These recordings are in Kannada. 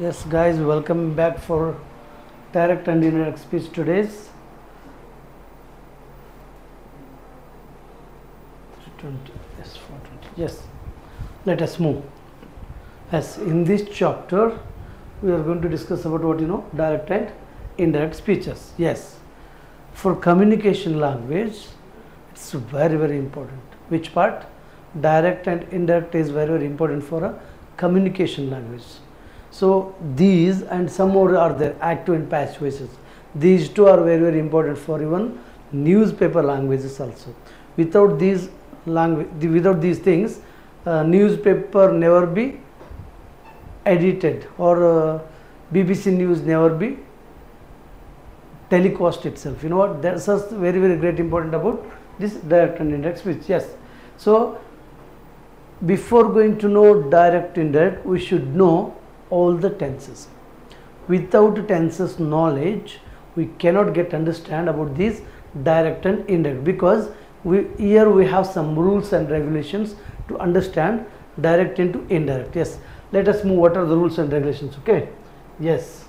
Yes, guys, welcome back for direct and indirect speech today's 320. Yes, 420. Yes, let us move. As in this chapter we are going to discuss about what direct and indirect speeches. Yes, for communication language it's very important. Which part? Direct and indirect is very important for a communication language. So these and some more are there, active and passive voices. These two are very important for even newspaper languages also. Without these without these things, newspaper never be edited, or BBC News never be telecast itself. You know what? That's very great important about this direct and indirect speech. Yes. So before going to know direct indirect, we should know all the tenses. Without tenses knowledge, we cannot get understand about these direct and indirect, because here we have some rules and regulations to understand direct into indirect. Yes, let us move. What are the rules and regulations? Okay. Yes,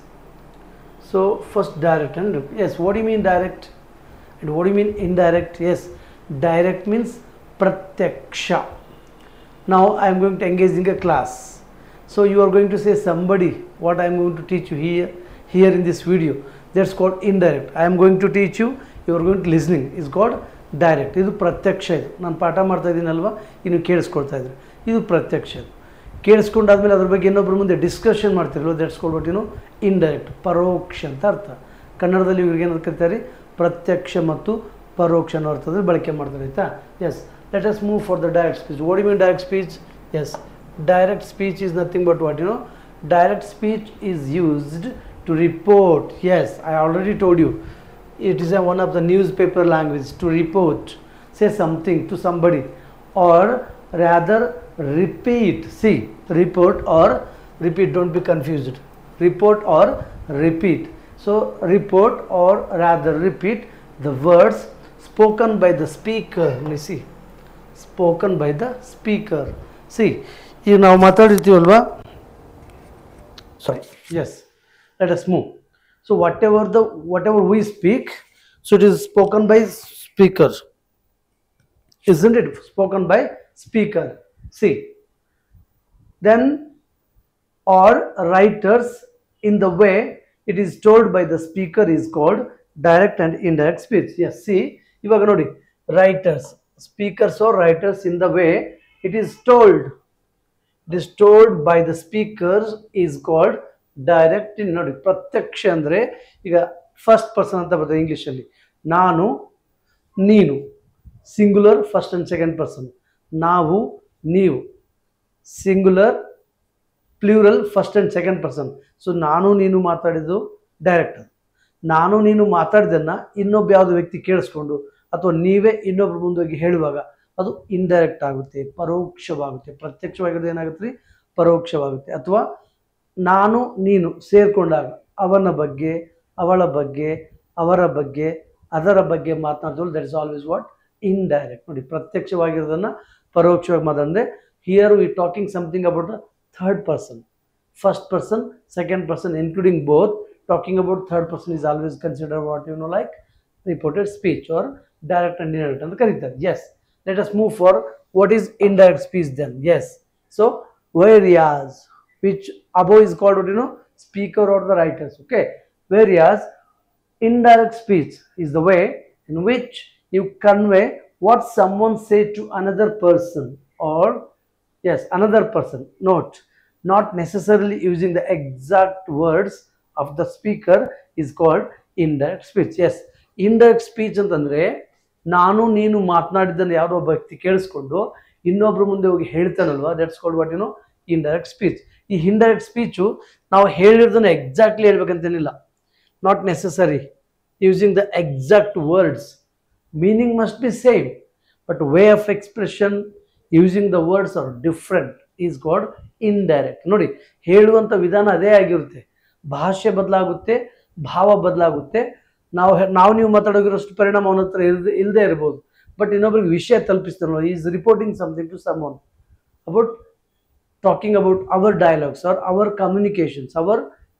so first direct and indirect. Yes, what do you mean direct and what do you mean indirect? Yes, direct means pratyaksha. Now I am going to engage in a class. So you are going to say somebody, what I am going to teach you here in this video, that's called indirect. I am going to teach you, you are going to listening, is called direct. Idu pratyaksha. Idu ನಾನು ಪಾಠ ಮಾಡ್ತಾ ಇದ್ದೀನಲ್ವಾ, ಇನ್ನು ಕೇಳಿಸ್ಕೊಳ್ತಾ ಇದ್ರಿ, ಇದು ಪ್ರತ್ಯಕ್ಷ. ಕೇಳಿಸ್ಕೊಂಡಾದ್ಮೇಲೆ ಅದ್ರ ಬಗ್ಗೆ ಇನ್ನೊಬ್ಬರ ಮುಂದೆ ಡಿಸ್ಕಷನ್ ಮಾಡ್ತಿರಲ್ಲ, ದಟ್ಸ್ ಕಾಲ್ಡ್ ವಾಟ್ ಇಂಡೈರೆಕ್ಟ್, ಪರೋಕ್ಷ ಅಂತ ಅರ್ಥ. ಕನ್ನಡದಲ್ಲಿ ಇವ್ರಿಗೆ ಏನು ಕರೀತಾರೆ, ಪ್ರತ್ಯಕ್ಷ ಮತ್ತು ಪರೋಕ್ಷ ಅನ್ನೋ ಅರ್ಥದಲ್ಲಿ ಬಳಕೆ ಮಾಡ್ತಾರೆ. ಆಯ್ತಾ? Yes, let us move for the direct speech. What you mean direct speech? Yes, direct speech is nothing but what direct speech is used to report. Yes, I already told you it is one of the newspaper language, to report, say something to somebody, or rather repeat. See, report or repeat, don't be confused. Report or repeat. So report or rather repeat the words spoken by the speaker. You see, spoken by the speaker. See, ಈಗ ನಾವು ಮಾತಾಡಿರ್ತೀವಲ್ವಾ, sorry, yes, let us move. So whatever we speak, so it is spoken by speaker, isn't it? Spoken by speaker. See, then or writers in the way it is told by the speaker is called direct and indirect speech. Yes, see, ಇವಾಗ ನೋಡಿ, writers, speakers or writers in the way it is told by the speakers is called direct. ನೋಡಿ, ಪ್ರತ್ಯಕ್ಷ ಅಂದರೆ ಈಗ ಫಸ್ಟ್ ಪರ್ಸನ್ ಅಂತ ಬರ್ತದೆ ಇಂಗ್ಲೀಷಲ್ಲಿ. ನಾನು, ನೀನು, singular first and second person. ನಾವು, ನೀವು, singular plural first and second person. So ನಾನು ನೀನು ಮಾತಾಡಿದ್ದು ಡೈರೆಕ್ಟ್. ನಾನು ನೀನು ಮಾತಾಡಿದ್ದನ್ನು ಇನ್ನೊಬ್ಬ ಯಾವುದೋ ವ್ಯಕ್ತಿ ಕೇಳಿಸ್ಕೊಂಡು ಅಥವಾ ನೀವೇ ಇನ್ನೊಬ್ರು ಮುಂದೋಗಿ ಹೇಳುವಾಗ ಅದು ಇಂಡೈರೆಕ್ಟ್ ಆಗುತ್ತೆ, ಪರೋಕ್ಷವಾಗುತ್ತೆ. ಪ್ರತ್ಯಕ್ಷವಾಗಿರೋದು ಏನಾಗುತ್ತೆ ರೀ, ಪರೋಕ್ಷವಾಗುತ್ತೆ. ಅಥವಾ ನಾನು ನೀನು ಸೇರಿಕೊಂಡಾಗ ಅವನ ಬಗ್ಗೆ, ಅವಳ ಬಗ್ಗೆ, ಅವರ ಬಗ್ಗೆ, ಅದರ ಬಗ್ಗೆ ಮಾತನಾಡಿದ್ರು, that is always what, indirect. ನೋಡಿ, ಪ್ರತ್ಯಕ್ಷವಾಗಿರೋದನ್ನು ಪರೋಕ್ಷವಾಗಿ ಮಾತಾಡಿದ್ರೆ, here we talking something about the third person. First person, second person including both. Talking about third person is always consider what like reported speech or direct and indirect ಅಂತ ಕರೀತಾರೆ. Yes, let us move for what is indirect speech then. Yes, so whereas, which above is called speaker or the writers. Okay, whereas indirect speech is the way in which you convey what someone say to another person, or yes, another person. Note, not necessarily using the exact words of the speaker is called indirect speech. Yes, indirect speech ಅಂತಂದ್ರೆ ನಾನು ನೀನು ಮಾತನಾಡಿದ್ದನ್ನು ಯಾವುದೋ ಒಬ್ಬ ವ್ಯಕ್ತಿ ಕೇಳಿಸ್ಕೊಂಡು ಇನ್ನೊಬ್ರ ಮುಂದೆ ಹೋಗಿ ಹೇಳ್ತಾನಲ್ವಾ, that's called what indirect speech. ಈ ಇಂಡೈರೆಕ್ಟ್ ಸ್ಪೀಚು ನಾವು ಹೇಳಿರೋದನ್ನ ಎಕ್ಸಾಕ್ಟ್ಲಿ ಹೇಳ್ಬೇಕಂತೇನಿಲ್ಲ, not necessary using the exact words. Meaning must be same, but way of expression using the words are different is called indirect. ನೋಡಿ, ಹೇಳುವಂಥ ವಿಧಾನ ಅದೇ ಆಗಿರುತ್ತೆ, ಭಾಷೆ ಬದಲಾಗುತ್ತೆ, ಭಾವ ಬದಲಾಗುತ್ತೆ. ನಾವು ನೀವು ಮಾತಾಡೋಗಿರೋಷ್ಟು ಪರಿಣಾಮ ಅವನ ಹತ್ರ ಇಲ್ಲದೆ ಇರ್ಬೋದು, ಬಟ್ ಇನ್ನೊಬ್ರಿಗೆ ವಿಷಯ ತಲುಪಿಸ್ತಾನೋ, is reporting something to someone about talking about our dialogues or our communications, our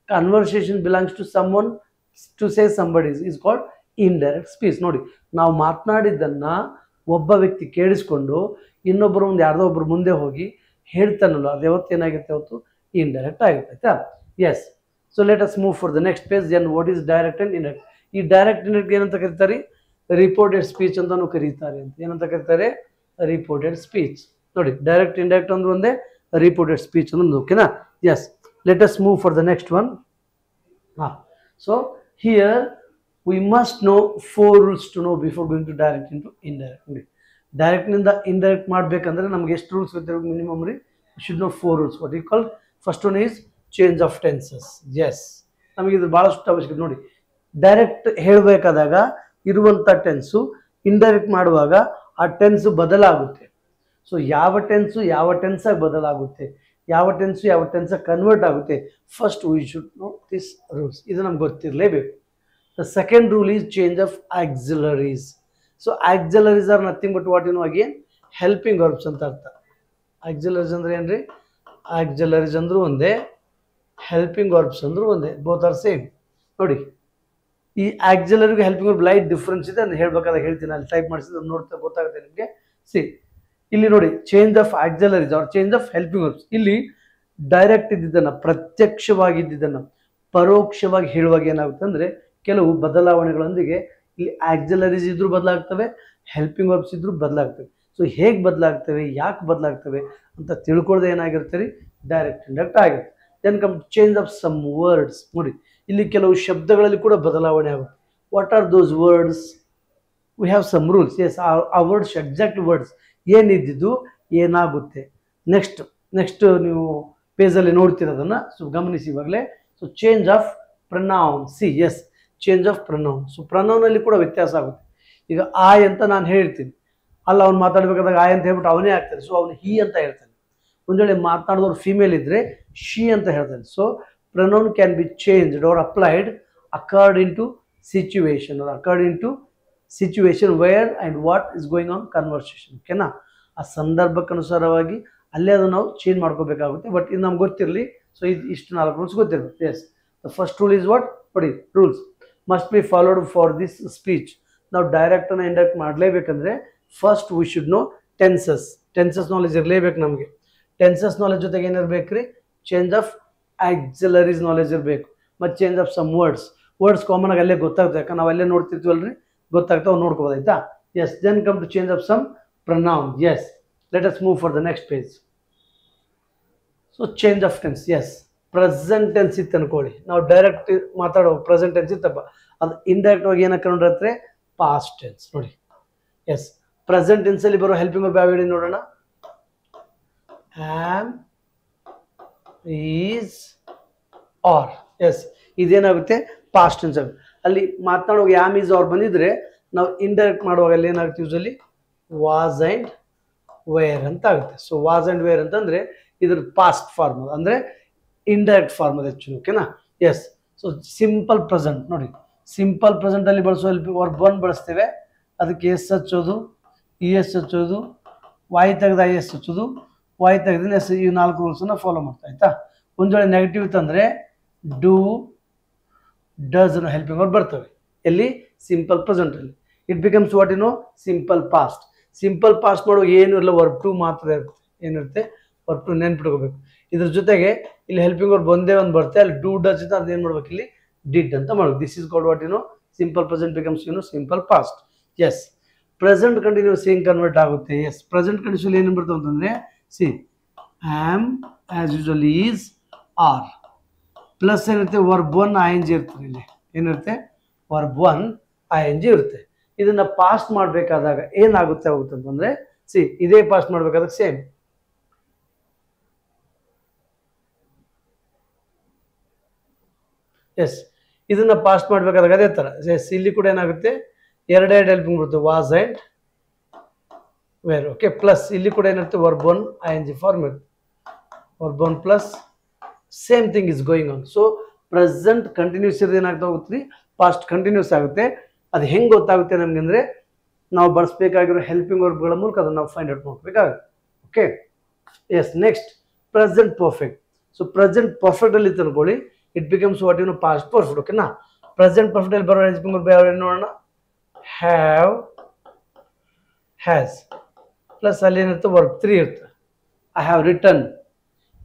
conversation belongs to someone, to say somebody is called indirect speech. ನೋಡಿ ನಾವು ಮಾತನಾಡಿದ್ದನ್ನ ಒಬ್ಬ ವ್ಯಕ್ತಿ ಕೇಳಿಸ್ಕೊಂಡು ಇನ್ನೊಬ್ಬರು ಒಂದು ಯಾರ್ದೋ ಒಬ್ರು ಮುಂದೆ ಹೋಗಿ ಹೇಳ್ತಾನಲ್ಲ, ಅದು ಯಾವತ್ತೇನಾಗಿರುತ್ತೆ, ಅವತ್ತು ಇಂಡೈರೆಕ್ಟ್ ಆಗಿರುತ್ತೆ. ಆಯ್ತಾ? Yes. So let us move for the next page. Then what is direct and indirect? ಈ ಡೈರೆಕ್ಟ್ ಇಂಡೈರೆಕ್ಟ್ ಏನಂತ ಕರೀತಾರೆ? ರಿಪೋರ್ಟೆಡ್ ಸ್ಪೀಚ್ ಅಂತಾನು ಕರೀತಾರೆ. ಅಂತ ಏನಂತ ಕರೀತಾರೆ? Reported speech. ನೋಡಿ ಡೈರೆಕ್ಟ್ ಇಂಡೈರೆಕ್ಟ್ ಅಂದ್ರೆ ಒಂದೇ, ರಿಪೋರ್ಟೆಡ್ ಸ್ಪೀಚ್ ಅಂದ್ರೆ ಓಕೆನಾ? Yes. Let us move for the next one. So here we must know 4 rules to know before going to direct into indirect. Direct ನಿಂದ ಇಂಡೈರೆಕ್ಟ್ ಮಾಡಬೇಕಂದ್ರೆ ನಮಗೆ ಎಷ್ಟು ರೂಲ್ಸ್ ಗೊತ್ತಿರಬೇಕು? ಮಿನಿಮಮ್ ರೀ should know 4 rules. What you call? First one is change of tenses. Yes, ನಮಗೆ ಇದು ಭಾಳಷ್ಟು ಅವಶ್ಯಕತೆ. ನೋಡಿ ಡೈರೆಕ್ಟ್ ಹೇಳಬೇಕಾದಾಗ ಇರುವಂಥ ಟೆನ್ಸು ಇಂಡೈರೆಕ್ಟ್ ಮಾಡುವಾಗ ಆ ಟೆನ್ಸು ಬದಲಾಗುತ್ತೆ. ಸೊ ಯಾವ ಟೆನ್ಸು ಯಾವ ಟೆನ್ಸಾಗಿ ಬದಲಾಗುತ್ತೆ, ಯಾವ ಟೆನ್ಸಾಗಿ ಕನ್ವರ್ಟ್ ಆಗುತ್ತೆ, first we should no this rules. ಇದು ನಮ್ಗೆ ಗೊತ್ತಿರಲೇಬೇಕು. The second rule is change of auxiliaries. So auxiliaries are nothing but what you know again, helping verbs ಅಂತ ಅರ್ಥ. auxiliaries ಅಂದ್ರೆ ಏನ್ರಿ? auxiliaries ಅಂದ್ರೂ ಒಂದೇ, helping verbs ಅಂದ್ರೂ ಒಂದೇ, both are same. ನೋಡಿ ಈ auxiliary helping verb light difference ಇದೆ ಅಂತ ಹೇಳ್ಬೇಕಾದ್ರೆ ಹೇಳ್ತೀನಿ, ಅಲ್ಲಿ ಟೈಪ್ ಮಾಡಿಸಿದ್ರೆ ನೋಡ್ತಾ ಗೊತ್ತಾಗುತ್ತೆ ನಿಮಗೆ. ಸಿ ಇಲ್ಲಿ ನೋಡಿ change of auxiliaries R change of helping verbs. ಇಲ್ಲಿ ಡೈರೆಕ್ಟ್ ಇದ್ದಿದ್ದನ್ನು ಪ್ರತ್ಯಕ್ಷವಾಗಿದ್ದನ್ನು ಪರೋಕ್ಷವಾಗಿ ಹೇಳುವಾಗ ಏನಾಗುತ್ತೆ ಅಂದರೆ ಕೆಲವು ಬದಲಾವಣೆಗಳೊಂದಿಗೆ ಇಲ್ಲಿ ಆಕ್ಸಿಲರೀಸ್ ಇದ್ರೂ ಬದಲಾಗ್ತವೆ, ಹೆಲ್ಪಿಂಗ್ ವರ್ಬ್ಸ್ ಇದ್ರೂ ಬದಲಾಗ್ತವೆ. ಸೊ ಹೇಗೆ ಬದಲಾಗ್ತವೆ, ಯಾಕೆ ಬದಲಾಗ್ತವೆ ಅಂತ ತಿಳ್ಕೊಳ್ಳದೆ ಏನಾಗಿರ್ತೀರಿ? ಡೈರೆಕ್ಟ್ ಇಂಡೈರೆಕ್ಟ್ ಆಗಿರುತ್ತೆ. Then come change of some words. ನೋಡಿ ಇಲ್ಲಿ ಕೆಲವು ಶಬ್ದಗಳಲ್ಲಿ ಕೂಡ ಬದಲಾವಣೆ ಆಗುತ್ತೆ. What are those words? We have some rules. Yes, ಆ ವರ್ಡ್ಸ್ ಎಕ್ಸಾಕ್ಟ್ ವರ್ಡ್ಸ್ ಏನಿದ್ದು ಏನಾಗುತ್ತೆ. ನೆಕ್ಸ್ಟ್ ನೀವು ಪೇಜಲ್ಲಿ ನೋಡ್ತಿರೋದನ್ನು ಸೊ ಗಮನಿಸಿ ಇವಾಗಲೇ. So change of pronoun. See yes, change of pronoun. So ಪ್ರನೌನಲ್ಲಿ ಕೂಡ ವ್ಯತ್ಯಾಸ ಆಗುತ್ತೆ. ಈಗ ಆಯ್ ಅಂತ ನಾನು ಹೇಳ್ತೀನಿ, ಅಲ್ಲ ಅವ್ನು ಮಾತಾಡಬೇಕಾದಾಗ ಆಯ್ ಅಂತ ಹೇಳ್ಬಿಟ್ಟು ಅವನೇ ಆಗ್ತಾನೆ. ಸೊ ಅವನು ಹಿ ಅಂತ ಹೇಳ್ತಾನೆ. ಒಂದು ವೇಳೆ ಮಾತನಾಡಿದವ್ರು ಫಿಮೇಲ್ ಇದ್ದರೆ ಶಿ ಅಂತ ಹೇಳ್ತಾನೆ. So pronoun can be changed or applied according to situation or according to situation where and what is going on conversation. ಓಕೆನಾ? ಆ ಸಂದರ್ಭಕ್ಕನುಸಾರವಾಗಿ ಅಲ್ಲೇ ಅದು ನಾವು ಚೇಂಜ್ ಮಾಡ್ಕೋಬೇಕಾಗುತ್ತೆ. ಬಟ್ ಇದು ನಮ್ಗೆ ಗೊತ್ತಿರಲಿ. ಸೊ ಇಷ್ಟು 4 ರೂಲ್ಸ್ ಗೊತ್ತಿರಬೇಕು. Yes, the first rule is what? ನೋಡಿ rules must be followed for this speech. ನಾವು ಡೈರೆಕ್ಟ್ ಅನ್ನ ಇಂಡೈರೆಕ್ಟ್ ಮಾಡಲೇಬೇಕಂದ್ರೆ first we should know tenses knowledge ಇರಲೇಬೇಕು ನಮಗೆ. ಟೆನ್ಸಸ್ ನಾಲೆಜ್ ಜೊತೆಗೆ ಏನಿರ್ಬೇಕು ರೀ? ಚೇಂಜ್ ಆಫ್ ಆಕ್ಸಿಲರೀಸ್ ನಾಲೆಜ್ ಇರಬೇಕು. ಮತ್ತು change of some words common ಆಗಿ ಅಲ್ಲೇ ಗೊತ್ತಾಗುತ್ತೆ, ಯಾಕಂದ್ರೆ ನಾವು ಅಲ್ಲೇ ನೋಡ್ತಿರ್ತೀವಲ್ರಿ, ಗೊತ್ತಾಗ್ತಾವೆ, ನೋಡ್ಕೋಬೋದು. ಆಯ್ತಾ? Yes. Then come to change of some pronoun. Yes, let us move for the next page. So change of tense. Yes, present tense ಇತ್ತು ಅನ್ಕೊಳ್ಳಿ, ನಾವು ಡೈರೆಕ್ಟ್ ಮಾತಾಡೋ ಪ್ರೆಸೆಂಟ್ ಟೆನ್ಸ್ ಇತ್ತಪ್ಪ, ಅದು ಇಂಡೈರೆಕ್ಟ್ ಆಗಿ ಏನಕ್ಕೆ ಕಂಡ್ರೆ ಪಾಸ್ಟ್ ಟೆನ್ಸ್. ನೋಡಿ ಎಸ್, ಪ್ರೆಸೆಂಟ್ ಟೆನ್ಸಲ್ಲಿ ಬರೋ ಹೆಲ್ಪಿಂಗ್ ವರ್ಬ್ ಯಾವ ಹೇಳಿ ನೋಡೋಣ? Am, is, are. ಎಸ್, ಇದೇನಾಗುತ್ತೆ? ಪಾಸ್ಟ್ ಟೆನ್ಸ್ ಆಗುತ್ತೆ. ಅಲ್ಲಿ ಮಾತನಾಡುವಾಗ ಆಮ್, ಈಸ್, ಆರ್ ಬಂದಿದ್ರೆ ನಾವು ಇಂಡೈರೆಕ್ಟ್ ಮಾಡುವಾಗ ಅಲ್ಲಿ ಏನಾಗುತ್ತೆ? ಯೂಸಲಿ ವಾಸ್ ಆ್ಯಂಡ್ ವೇರ್ ಅಂತ ಆಗುತ್ತೆ. ಸೊ ವಾಸ್ ಆ್ಯಂಡ್ ವೇರ್ ಅಂತಂದರೆ ಇದ್ರ ಪಾಸ್ಟ್ ಫಾರ್ಮ್, ಅಂದರೆ ಇಂಡೈರೆಕ್ಟ್ ಫಾರ್ಮ್ ಅದು ಹೆಚ್ಚು. ಓಕೆನಾ? ಎಸ್. So simple present. ನೋಡಿ ಸಿಂಪಲ್ ಪ್ರೆಸೆಂಟಲ್ಲಿ ಬಳಸೋ ವರ್ಬ್ ಒನ್ ಬಳಸ್ತೇವೆ, ಅದಕ್ಕೆ ಎಸ್ ಹಚ್ಚೋದು, ಇ ಎಸ್ ಹಚ್ಚೋದು, ವಾಯ್ ತೆಗೆದ ಐ ಎಸ್ ಹಚ್ಚೋದು, ವಾಯ್ ತೆಗೆದ ಎಸ್, ಈ 4 ರೂಲ್ಸನ್ನು ಫಾಲೋ ಮಾಡ್ತಾ. ಆಯ್ತಾ? ಒಂದು ವೇಳೆ ನೆಗೆಟಿವ್ ಇತ್ತಂದರೆ ಡೂ, ಡಸ್ ಅನ್ನೋ ಹೆಲ್ಪಿಂಗ್ ವರ್ಬ್ ಬರ್ತವೆ. ಎಲ್ಲಿ? ಸಿಂಪಲ್ ಪ್ರೆಸೆಂಟಲ್ಲಿ. It becomes what you know? Simple past. Simple past ಮಾಡುವಾಗ ಏನು ಇರಲ್ಲ, ವರ್ಬ್ ಟು ಮಾತ್ರ ಇರುತ್ತೆ. ಏನಿರುತ್ತೆ? ವರ್ಬ್ ಟು ನೆನ್ಪಿಟ್ಕೋಬೇಕು. ಇದ್ರ ಜೊತೆಗೆ ಇಲ್ಲಿ ಹೆಲ್ಪಿಂಗ್ ವರ್ಬ್ ಒಂದೇ ಒಂದು ಬರುತ್ತೆ, ಅಲ್ಲಿ ಡೂ ಡಸ್ ಇತ್ತು, ಅದೇನು ಮಾಡ್ಬೇಕು? ಇಲ್ಲಿ ಡಿಡ್ ಅಂತ ಮಾಡ್ಬೇಕು. This is called what you know? Simple present becomes you know simple past. Yes, present continuous ಹೆಂಗೆ ಕನ್ವರ್ಟ್ ಆಗುತ್ತೆ? ಎಸ್, ಪ್ರೆಸೆಂಟ್ ಕಂಟಿನ್ಯೂಸ್ ಏನು ಬರ್ತವೆ ಅಂತಂದರೆ see am, as usual, is, are plus ಏನಿರುತ್ತೆ? Verb one I N G ಇರ್ತದೆ. ಇಲ್ಲಿ ಏನಿರುತ್ತೆ? Verb one I N G ಇರುತ್ತೆ. ಇದನ್ನು ಪಾಸ್ಟ್ ಮಾಡಬೇಕಾದಾಗ ಏನಾಗುತ್ತೆ ಅಂತಂದರೆ ಸಿ ಇದೇ ಪಾಸ್ಟ್ ಮಾಡಬೇಕಾದಾಗ ಸೇಮ್ ಎಸ್, ಇದನ್ನ ಪಾಸ್ಟ್ ಮಾಡಬೇಕಾದಾಗ ಅದೇ ಥರ. ಎಸ್, ಇಲ್ಲಿ ಕೂಡ ಏನಾಗುತ್ತೆ? ಎರಡೆರಡು ಹೆಲ್ಪಿಂಗ್ ಬರುತ್ತೆ, was and were. Okay, plus ಇಲ್ಲಿ ಕೂಡ ಏನಿರುತ್ತೆ? Verb one I N G form ಇರುತ್ತೆ. Verb one plus same thing is going on. So present continuous ಇರೋದು ಏನಾಗ್ತಾ ಹೋಗುತ್ತೆ ರೀ? ಪಾಸ್ಟ್ ಕಂಟಿನ್ಯೂಸ್ ಆಗುತ್ತೆ. ಅದು ಹೆಂಗೆ ಗೊತ್ತಾಗುತ್ತೆ ನಮ್ಗೆ ಅಂದರೆ ನಾವು ಬಳಸಬೇಕಾಗಿರೋ ಹೆಲ್ಪಿಂಗ್ ವರ್ಬ್ಗಳ ಮೂಲಕ ಅದನ್ನು ನಾವು ಫೈಂಡ್ ಔಟ್ ಮಾಡ್ಬೇಕಾಗುತ್ತೆ. Okay, yes. Next present perfect. So present perfect ಅಲ್ಲಿ ಅನ್ಕೊಳ್ಳಿ, it becomes what past perfect. ಓಕೆನಾ? ಪ್ರೆಸೆಂಟ್ ಪರ್ಫೆಕ್ಟ್ ಅಲ್ಲಿ ಬರೋ ಹೆಲ್ಪಿಂಗ್ ವರ್ಬ್ ಯಾವ ನೋಡೋಣ. ಹ್ಯಾವ್, ಹ್ಯಾಸ್ ಪ್ಲಸ್ ಅಲ್ಲಿ ಏನಿರುತ್ತೆ ವರ್ಬ್ 3 ಇರುತ್ತೆ. I have return,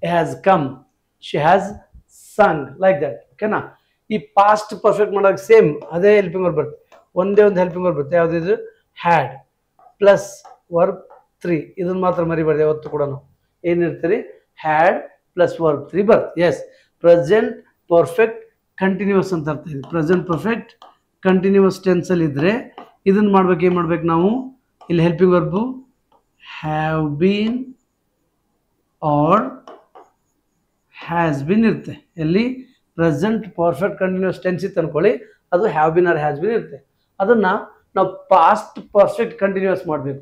it has come, she has Sung, like that. ಓಕೆನಾ? ಈ ಪಾಸ್ಟ್ ಪರ್ಫೆಕ್ಟ್ ಮಾಡೋಕೆ ಸೇಮ್ ಅದೇ ಹೆಲ್ಪಿಂಗ್ ವರ್ಬ್ ಬರುತ್ತೆ. ಒಂದೇ ಒಂದು ಹೆಲ್ಪಿಂಗ್ ವರ್ಬ್ ಬರುತ್ತೆ, ಯಾವುದಿದ್ರು ಹ್ಯಾಡ್ ಪ್ಲಸ್ ವರ್ಬ್ 3. ಇದನ್ನ ಮಾತ್ರ ಮರಿಬಾರ್ದು ಯಾವತ್ತು ಕೂಡ. ಏನಿರ್ತೀರಿ ಹ್ಯಾಡ್ ಪ್ಲಸ್ ವರ್ಬ್ 3 ಬರುತ್ತೆ. ಎಸ್, ಪ್ರೆಸೆಂಟ್ ಪರ್ಫೆಕ್ಟ್ ಕಂಟಿನ್ಯೂಸ್ ಅಂತ ಅರ್ಥ ಇದೆ. ಪ್ರೆಸೆಂಟ್ ಪರ್ಫೆಕ್ಟ್ ಕಂಟಿನ್ಯೂಸ್ ಟೆನ್ಸಲ್ಲಿ ಇದ್ರೆ ಇದನ್ನ ಮಾಡ್ಬೇಕು. ಏನು ಮಾಡ್ಬೇಕು ನಾವು ಇಲ್ಲಿ? Helping verb have been or has been ಇರುತ್ತೆ. ಎಲ್ಲಿ ಪ್ರೆಸೆಂಟ್ ಪರ್ಫೆಕ್ಟ್ ಕಂಟಿನ್ಯೂಸ್ ಟೆನ್ಸ್ ಇತ್ತು ಅನ್ಕೊಳ್ಳಿ, ಅದು have been or has been ಇರುತ್ತೆ. ಅದನ್ನ ನಾವು ಪಾಸ್ಟ್ ಪರ್ಫೆಕ್ಟ್ ಕಂಟಿನ್ಯೂಸ್ ಮಾಡಬೇಕು.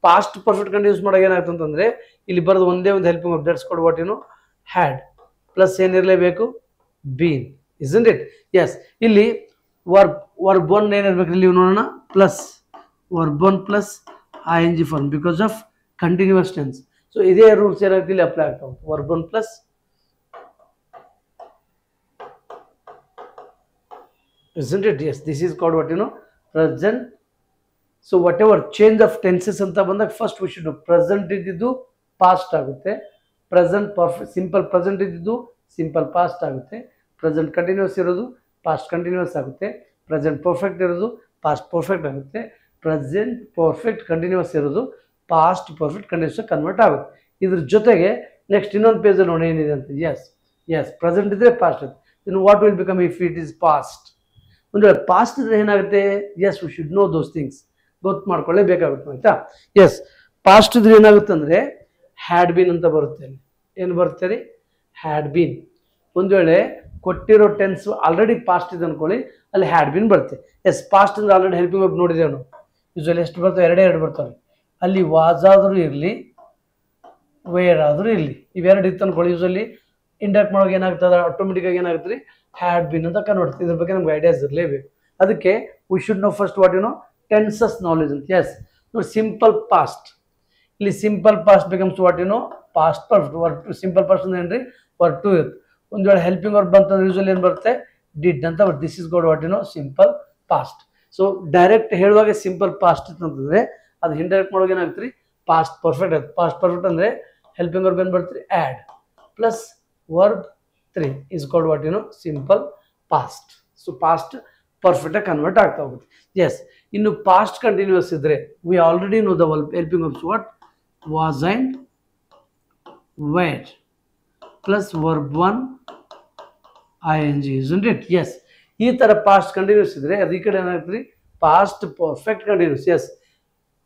ಪಾಸ್ಟ್ ಪರ್ಫೆಕ್ಟ್ ಕಂಟಿನ್ಯೂಸ್ ಮಾಡೋಕೆ ಏನಾಗ್ತದೆ ಅಂತಂದ್ರೆ ಇಲ್ಲಿ ಬರೋದು ಒಂದೇ ಒಂದು helping verb, that's called what had plus ಏನಿರಲೇಬೇಕು ಬೀನ್, ಇಸ್ಂಟ್ ಇಟ್? ಎಸ್, ಇಲ್ಲಿ ವರ್ಬ್ 1 ಏನಿರ್ಬೇಕು ಇಲ್ಲಿ ನೋಡೋಣ, plus verb 1 plus ING form because of continuous tense. So ಇದೇ ರೂಲ್ಸ್ ಏನಾಗ್ತಿಲ್ಲ ಇಲ್ಲಿ ಅಪ್ಲೈ ಆಗ್ತಾವೆ. Verb 1 plus isn't it? Yes, this is called what present. So whatever change of tenses anta banದಾಗ first we should do present ಇದ್ದಿದ್ದು past ಆಗುತ್ತೆ, present perfect simple present ಇದ್ದಿದ್ದು simple past ಆಗುತ್ತೆ, present continuous ಇರೋದು past continuous ಆಗುತ್ತೆ, present perfect ಇರೋದು past perfect ಆಗುತ್ತೆ, present perfect continuous ಇರೋದು past perfect continuous ಕನ್ವರ್ಟ್ ಆಗುತ್ತೆ. ಇದ್ರ ಜೊತೆಗೆ ನೆಕ್ಸ್ಟ್ ಇನ್ನೊಂದು ಪೇಜ್ ಅಲ್ಲಿ ನೋಡಿ ಏನಿದೆ ಅಂತ. ಎಸ್ ಪ್ರೆಸೆಂಟ್ ಇದ್ರೆ ಪಾಸ್ಟ್ ಇರುತ್ತೆ. then what will become if it is past? ಒಂದು ವೇಳೆ ಪಾಸ್ಟ್ ಇದ್ರೆ ಏನಾಗುತ್ತೆ? Yes, we should know those things, ಗೊತ್ತು ಮಾಡ್ಕೊಳ್ಳೇಬೇಕಾಗುತ್ತೆ ಆಯ್ತಾ. ಎಸ್, ಪಾಸ್ಟ್ ಇದ್ರೆ ಏನಾಗುತ್ತೆ ಅಂದ್ರೆ ಹ್ಯಾಡ್ ಬೀನ್ ಅಂತ ಬರುತ್ತೆ. ಏನು ಬರುತ್ತೆ ರೀ? Had been. ಒಂದು ವೇಳೆ ಕೊಟ್ಟಿರೋ ಟೆನ್ಸ್ ಆಲ್ರೆಡಿ ಪಾಸ್ಟ್ ಇದೆ ಅನ್ಕೊಳ್ಳಿ, ಅಲ್ಲಿ ಹ್ಯಾಡ್ ಬೀನ್ ಬರುತ್ತೆ. ಎಸ್, ಪಾಸ್ಟ್ ಅಂದ್ರೆ ಆಲ್ರೆಡಿ ಹೆಲ್ಪಿಂಗ್ ವರ್ಬ್ ನೋಡಿದೇವೆ ನಾವು. ಯೂಶಲಿ ಎಷ್ಟು ಬರ್ತವೆ? ಎರಡು ಬರ್ತವೆ. ಅಲ್ಲಿ ವಾಸ್ ಆದರೂ ಇರಲಿ, ವೇರ್ ಆದರೂ ಇರಲಿ, ಇವೆರಡು ಇತ್ತು ಅನ್ಕೊಳ್ಳಿ. ಯೂಶಲಿ ಇಂಡಕ್ಟ್ ಮಾಡೋಕೆ ಏನಾಗ್ತದೆ? ಆಟೋಮೆಟಿಕ್ ಆಗಿ ಏನಾಗುತ್ತೆ ರೀ? ಹ್ಯಾಡ್ ಬಿನ್ ಅಂತ ಕನ್ವರ್ಟ್. ಇದ್ರ ಬಗ್ಗೆ ನಮ್ಗೆ ಐಡಿಯಾಸ್ ಇರಲೇಬೇಕು. ಅದಕ್ಕೆ V should no first what tenses knowledge ಅಂತ. ಎಸ್, ನೋಡಿ ಸಿಂಪಲ್ ಪಾಸ್ಟ್, ಇಲ್ಲಿ simple past becomes what past perfect. Verb simple past ಅಂದ್ರೆ ಏನ್ರಿ? ವರ್ಬ್ 2 ಇರುತ್ತೆ. ಒಂದು ವೇಳೆ ಹೆಲ್ಪಿಂಗ್ ವರ್ಬ್ ಅಂತಂದ್ರೆ ಯೂಶಲಿ ಏನು ಬರುತ್ತೆ? ಡಿಡ್ ಅಂತ ಬರುತ್ತೆ. This is called what simple past. So direct ಹೇಳುವಾಗ ಸಿಂಪಲ್ ಪಾಸ್ಟ್ ಅಂತಂದ್ರೆ ಅದು ಇಂಡೈರೆಕ್ಟ್ ಮಾಡೋಕೆ ಏನಾಗುತ್ತೆ ರೀ? ಪಾಸ್ಟ್ ಪರ್ಫೆಕ್ಟ್ ಆಗುತ್ತೆ. ಪಾಸ್ಟ್ ಪರ್ಫೆಕ್ಟ್ ಅಂದ್ರೆ ಹೆಲ್ಪಿಂಗ್ ವರ್ಬ್ ಏನು ಬರ್ತೀರಿ? Had plus verb 3 is called what simple past. So past perfect convert ಆಗ್ತಾ ಹೋಗುತ್ತೆ. ಎಸ್, ಇನ್ನು ಪಾಸ್ಟ್ ಕಂಟಿನ್ಯೂಸ್ ಇದ್ರೆ we already know the helping verbs what was and were plus verb 1 ING, isn't it? Yes, ಈ ತರ ಪಾಸ್ಟ್ ಕಂಟಿನ್ಯೂಸ್ ಇದ್ರೆ ಅದು ಈ ಕಡೆ ಏನಾಗ್ತದೆ? Past perfect continuous. Yes,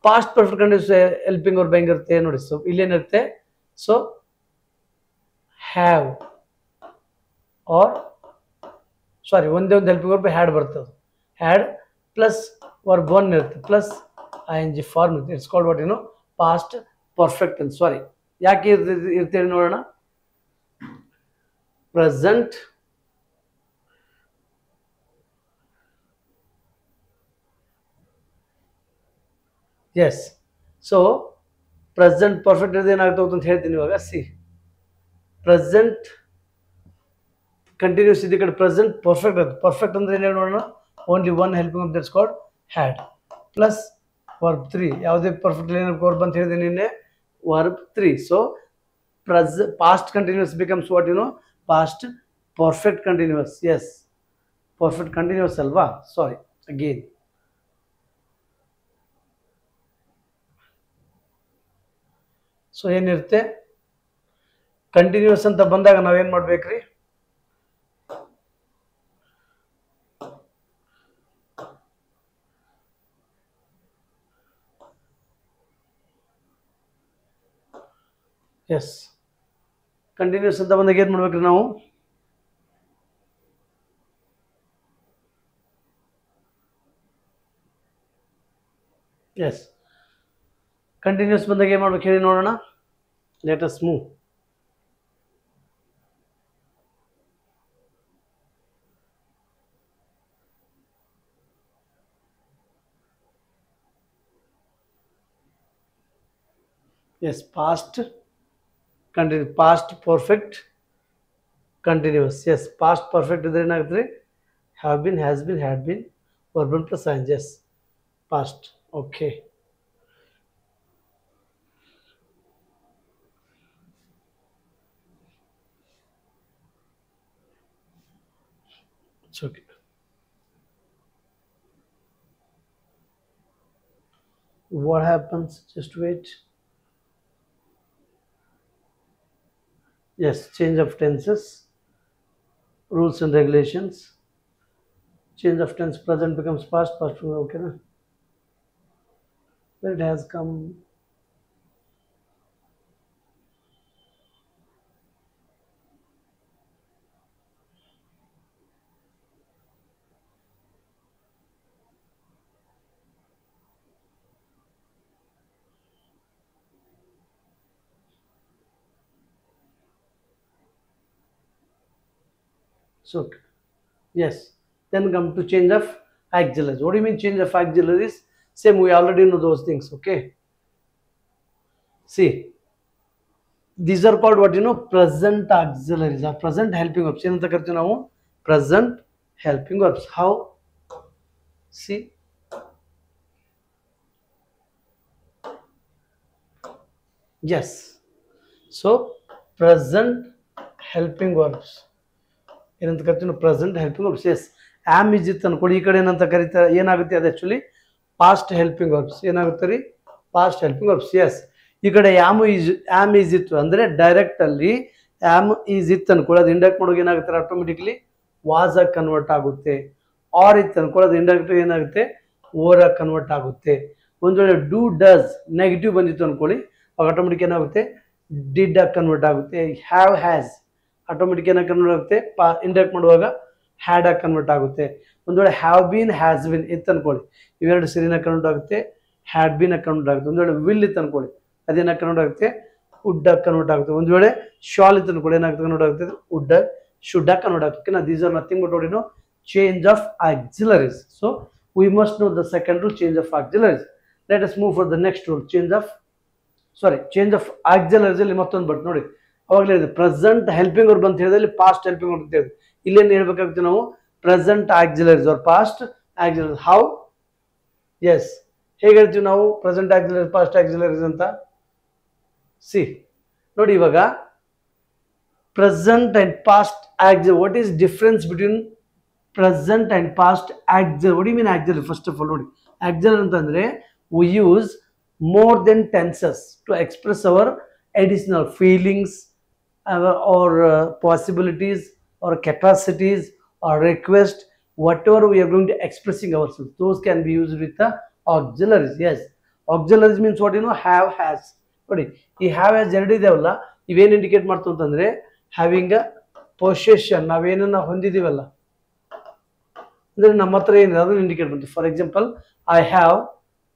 past perfect continuous helping verb ಹೆಂಗಿರುತ್ತೆ ನೋಡಿ. ಸೊ ಇಲ್ಲೇನಿರುತ್ತೆ? ಸೊ ಹ್ಯಾವ್ ಆರ್ ಸಾರಿ ಒಂದೇ ಒಂದು ಹೆಲ್ಪಿಂಗ್ ವರ್ಬ್ ಹ್ಯಾಡ್ ಬರ್ತದೆ. ಹ್ಯಾಡ್ ಪ್ಲಸ್ ವರ್ಬ್ 1 ಇರುತ್ತೆ ಪ್ಲಸ್ ING ಫಾರ್ಮ್ ಇರುತ್ತೆ. It's called what past perfect ಅಂತ. ಸಾರಿ, ಯಾಕೆ ಇರ್ತೇಳಿ ನೋಡೋಣ. Present yes, so present perfect ಇರೋದು ಏನಾಗ್ತಾ ಅಂತ ಹೇಳ್ತೀನಿ ಇವಾಗ. ಸಿ, ಪ್ರೆಸೆಂಟ್ ಕಂಟಿನ್ಯೂಸ್ ಇದೆ, ಕಡೆ ಪ್ರೆಸೆಂಟ್ ಪರ್ಫೆಕ್ಟ್ ಅದು. ಪರ್ಫೆಕ್ಟ್ ಅಂದ್ರೆ ಏನು ನೋಡೋಣ? Only one helping verb, that's called had plus verb 3. ಯಾವುದೇ ಪರ್ಫೆಕ್ಟ್ ವರ್ಬ್ ಅಂತ ಹೇಳಿದೆ ನಿನ್ನೆ? Verb 3. So past continuous becomes what past perfect continuous. Yes, perfect continuous ಅಲ್ವಾ? Sorry again. ಸೊ ಏನಿರುತ್ತೆ? ಕಂಟಿನ್ಯೂಸ್ ಅಂತ ಬಂದಾಗ ನಾವೇನು ಮಾಡ್ಬೇಕ್ರಿ? ಎಸ್, ಕಂಟಿನ್ಯೂಸ್ ಅಂತ ಬಂದಾಗ ಏನು ಮಾಡ್ಬೇಕ್ರಿ ನಾವು? ಎಸ್, ಕಂಟಿನ್ಯೂಸ್ ಬಂದಾಗ ಏನು ಮಾಡ್ಬೇಕು ಹೇಳಿ ನೋಡೋಣ. Let us move. Yes, past continue past perfect continuous. Yes, past perfect ಇದ್ರೆ ಏನಾಗುತ್ತೆ ರೀ? Have been, has been, had been, verb one plus I N G. Yes, past. Okay, it's okay. What happens? Just wait. Yes, change of tenses, rules and regulations. Change of tense, present becomes past, past becomes okay na? Where it has come. So yes, then come to change of auxiliaries. What do you mean change of auxiliaries? Same, we already know those things. Okay, see, these are called what you know, present auxiliaries or present helping verbs. ಏನಂತ ಕರಿತೀವಿ ನಾವು? Present helping verbs. How? See, yes, so present helping verbs ಏನಂತ ಕರಿತೀವಿ ನಾವು? Present helping verbs. Yes, am is ಇತ್ತು ಅನ್ಕೊಳ್ಳಿ, ಈ ಕಡೆ ಏನಂತ ಕರೀತಾರೆ, ಏನಾಗುತ್ತೆ ಅದು ಆ್ಯಕ್ಚುಲಿ ಪಾಸ್ಟ್ ಹೆಲ್ಪಿಂಗ್ ವರ್ಬ್ಸ್. ಏನಾಗುತ್ತೆ ರೀ? Past helping verbs. ಎಸ್, ಈ ಕಡೆ ಆಮ್ ಈಸ್ ಇತ್ತು ಅಂದರೆ ಡೈರೆಕ್ಟಲ್ಲಿ ಆಮ್ ಈಸ್ ಇತ್ತು ಅನ್ಕೊಳ್ಳಿ, ಅದು ಇಂಡಕ್ಟ್ ಮಾಡೋಕೆ ಏನಾಗುತ್ತೆ? ಆಟೋಮೆಟಿಕ್ಲಿ ವಾಸ್ ಆಗಿ ಕನ್ವರ್ಟ್ ಆಗುತ್ತೆ. ಆರ್ ಇತ್ತು ಅನ್ಕೊಳ್ಳಿ, ಅದು ಇಂಡಕ್ಟ್ ಏನಾಗುತ್ತೆ? ಓವರ್ ಆಗಿ ಕನ್ವರ್ಟ್ ಆಗುತ್ತೆ. ಒಂದು ವೇಳೆ ಡೂ ಡಸ್ ನೆಗೆಟಿವ್ ಬಂದಿತ್ತು ಅನ್ಕೊಳ್ಳಿ, ಅವಾಗ ಆಟೋಮೆಟಿಕ್ ಏನಾಗುತ್ತೆ? ಡಿಡ್ ಆಗಿ ಕನ್ವರ್ಟ್ ಆಗುತ್ತೆ. ಹ್ಯಾವ್ ಹ್ಯಾಸ್ ಆಟೋಮೆಟಿಕ್ ಏನಾಗಿ ಕನ್ವರ್ಟ್ ಆಗುತ್ತೆ? ಇಂಡಕ್ಟ್ ಮಾಡುವಾಗ ಹ್ಯಾಡ್ ಆಗಿ ಕನ್ವರ್ಟ್ ಆಗುತ್ತೆ. ಒಂದು ವೇಳೆ ಹ್ಯಾವ್ ಬೀನ್ ಹ್ಯಾಸ್ ಬಿನ್ ಇತ್ತು ಅನ್ಕೊಳ್ಳಿ, ಇವೆರಡು ಸರಿನ ಕನ್ವರ್ಟ್ ಆಗುತ್ತೆ, ಹ್ಯಾಡ್ ಬೀನ್ ಆಗಿ ಕನ್ವರ್ಟ್ ಆಗುತ್ತೆ. ಒಂದು ವೇಳೆ ವಿಲ್ ಇತ್ತು ಅನ್ಕೊಳ್ಳಿ, ಅದೇನ ಕನ್ವರ್ಟ್ ಆಗುತ್ತೆ? ವುಡ್ ಆಗಿ ಕನ್ವರ್ಟ್ ಆಗುತ್ತೆ. ಒಂದು ವೇಳೆ ಶಾಲ್ ಇತ್ತು ಅನ್ಕೊಳ್ಳಿ, ಏನಾಗುತ್ತೆ? ಕನ್ವರ್ಟ್ ಆಗುತ್ತೆ ವುಡ್ ಆಗಿ, ಶುಡ್ ಆಗಿ ಕನ್ವರ್ಟ್ ಆಗುತ್ತೆ. ಓಕೆನಾ? These are nothing but what you know, change of auxiliaries. So we must know the second rule, change of auxiliaries. Let us move for the next rule, change of auxiliaries. ಅಲ್ಲಿ ಮತ್ತೊಂದು ಬಟ್ ನೋಡಿ, ಅವಾಗಲೇ ಹೇಳಿದೆ ಪ್ರೆಸೆಂಟ್ ಹೆಲ್ಪಿಂಗ್ ವರ್ಬ್ ಅಂತ ಹೇಳಿದ್ರೆ, ಪಾಸ್ಟ್ ಹೆಲ್ಪಿಂಗ್ ವರ್ಬ್ ಅಂತ ಹೇಳಿದೆ. ಇಲ್ಲೇನು ಹೇಳ್ಬೇಕಾಗುತ್ತೆ ನಾವು? Present auxiliaries or past auxiliaries. How? Yes, ಹೇಗೆ ಹೇಳ್ತೀವಿ ನಾವು ಪ್ರೆಸೆಂಟ್ ಆಕ್ಸಿಲರೀಸ್, ಪಾಸ್ಟ್ ಆಕ್ಸಿಲರೀಸ್ ಅಂತ? ಸಿ ನೋಡಿ, ಇವಾಗ present and past auxiliary, what is difference between present and past auxiliary? What you mean auxiliary? First of all ನೋಡಿ, ಆಕ್ಸಿಲರಿ ಅಂತಂದ್ರೆ we use more than tenses to express our additional feelings or possibilities or capacities or request, whatever we are going to expressing ourselves, those can be used with the auxiliaries. Yes, auxiliaries means what you know, have, has. ನೋಡಿ, ಈ ಹ್ಯಾವ್ ಹ್ಯಾಸ್ ಎರಡು ಇದೆಯಲ್ಲ, ಇವೇನು ಇಂಡಿಕೇಟ್ ಮಾಡ್ತು ಅಂತಂದ್ರೆ ಹ್ಯಾವಿಂಗ್ ಅ ಪೊಸೆಷನ್, ನಾವೇನನ್ನ ಹೊಂದಿದೀವಲ್ಲ ಅಂದ್ರೆ ನಮ್ಮ ಹತ್ರ ಏನಿದೆ ಅದನ್ನು ಇಂಡಿಕೇಟ್ ಮಾಡ್ತೀವಿ. For example, I have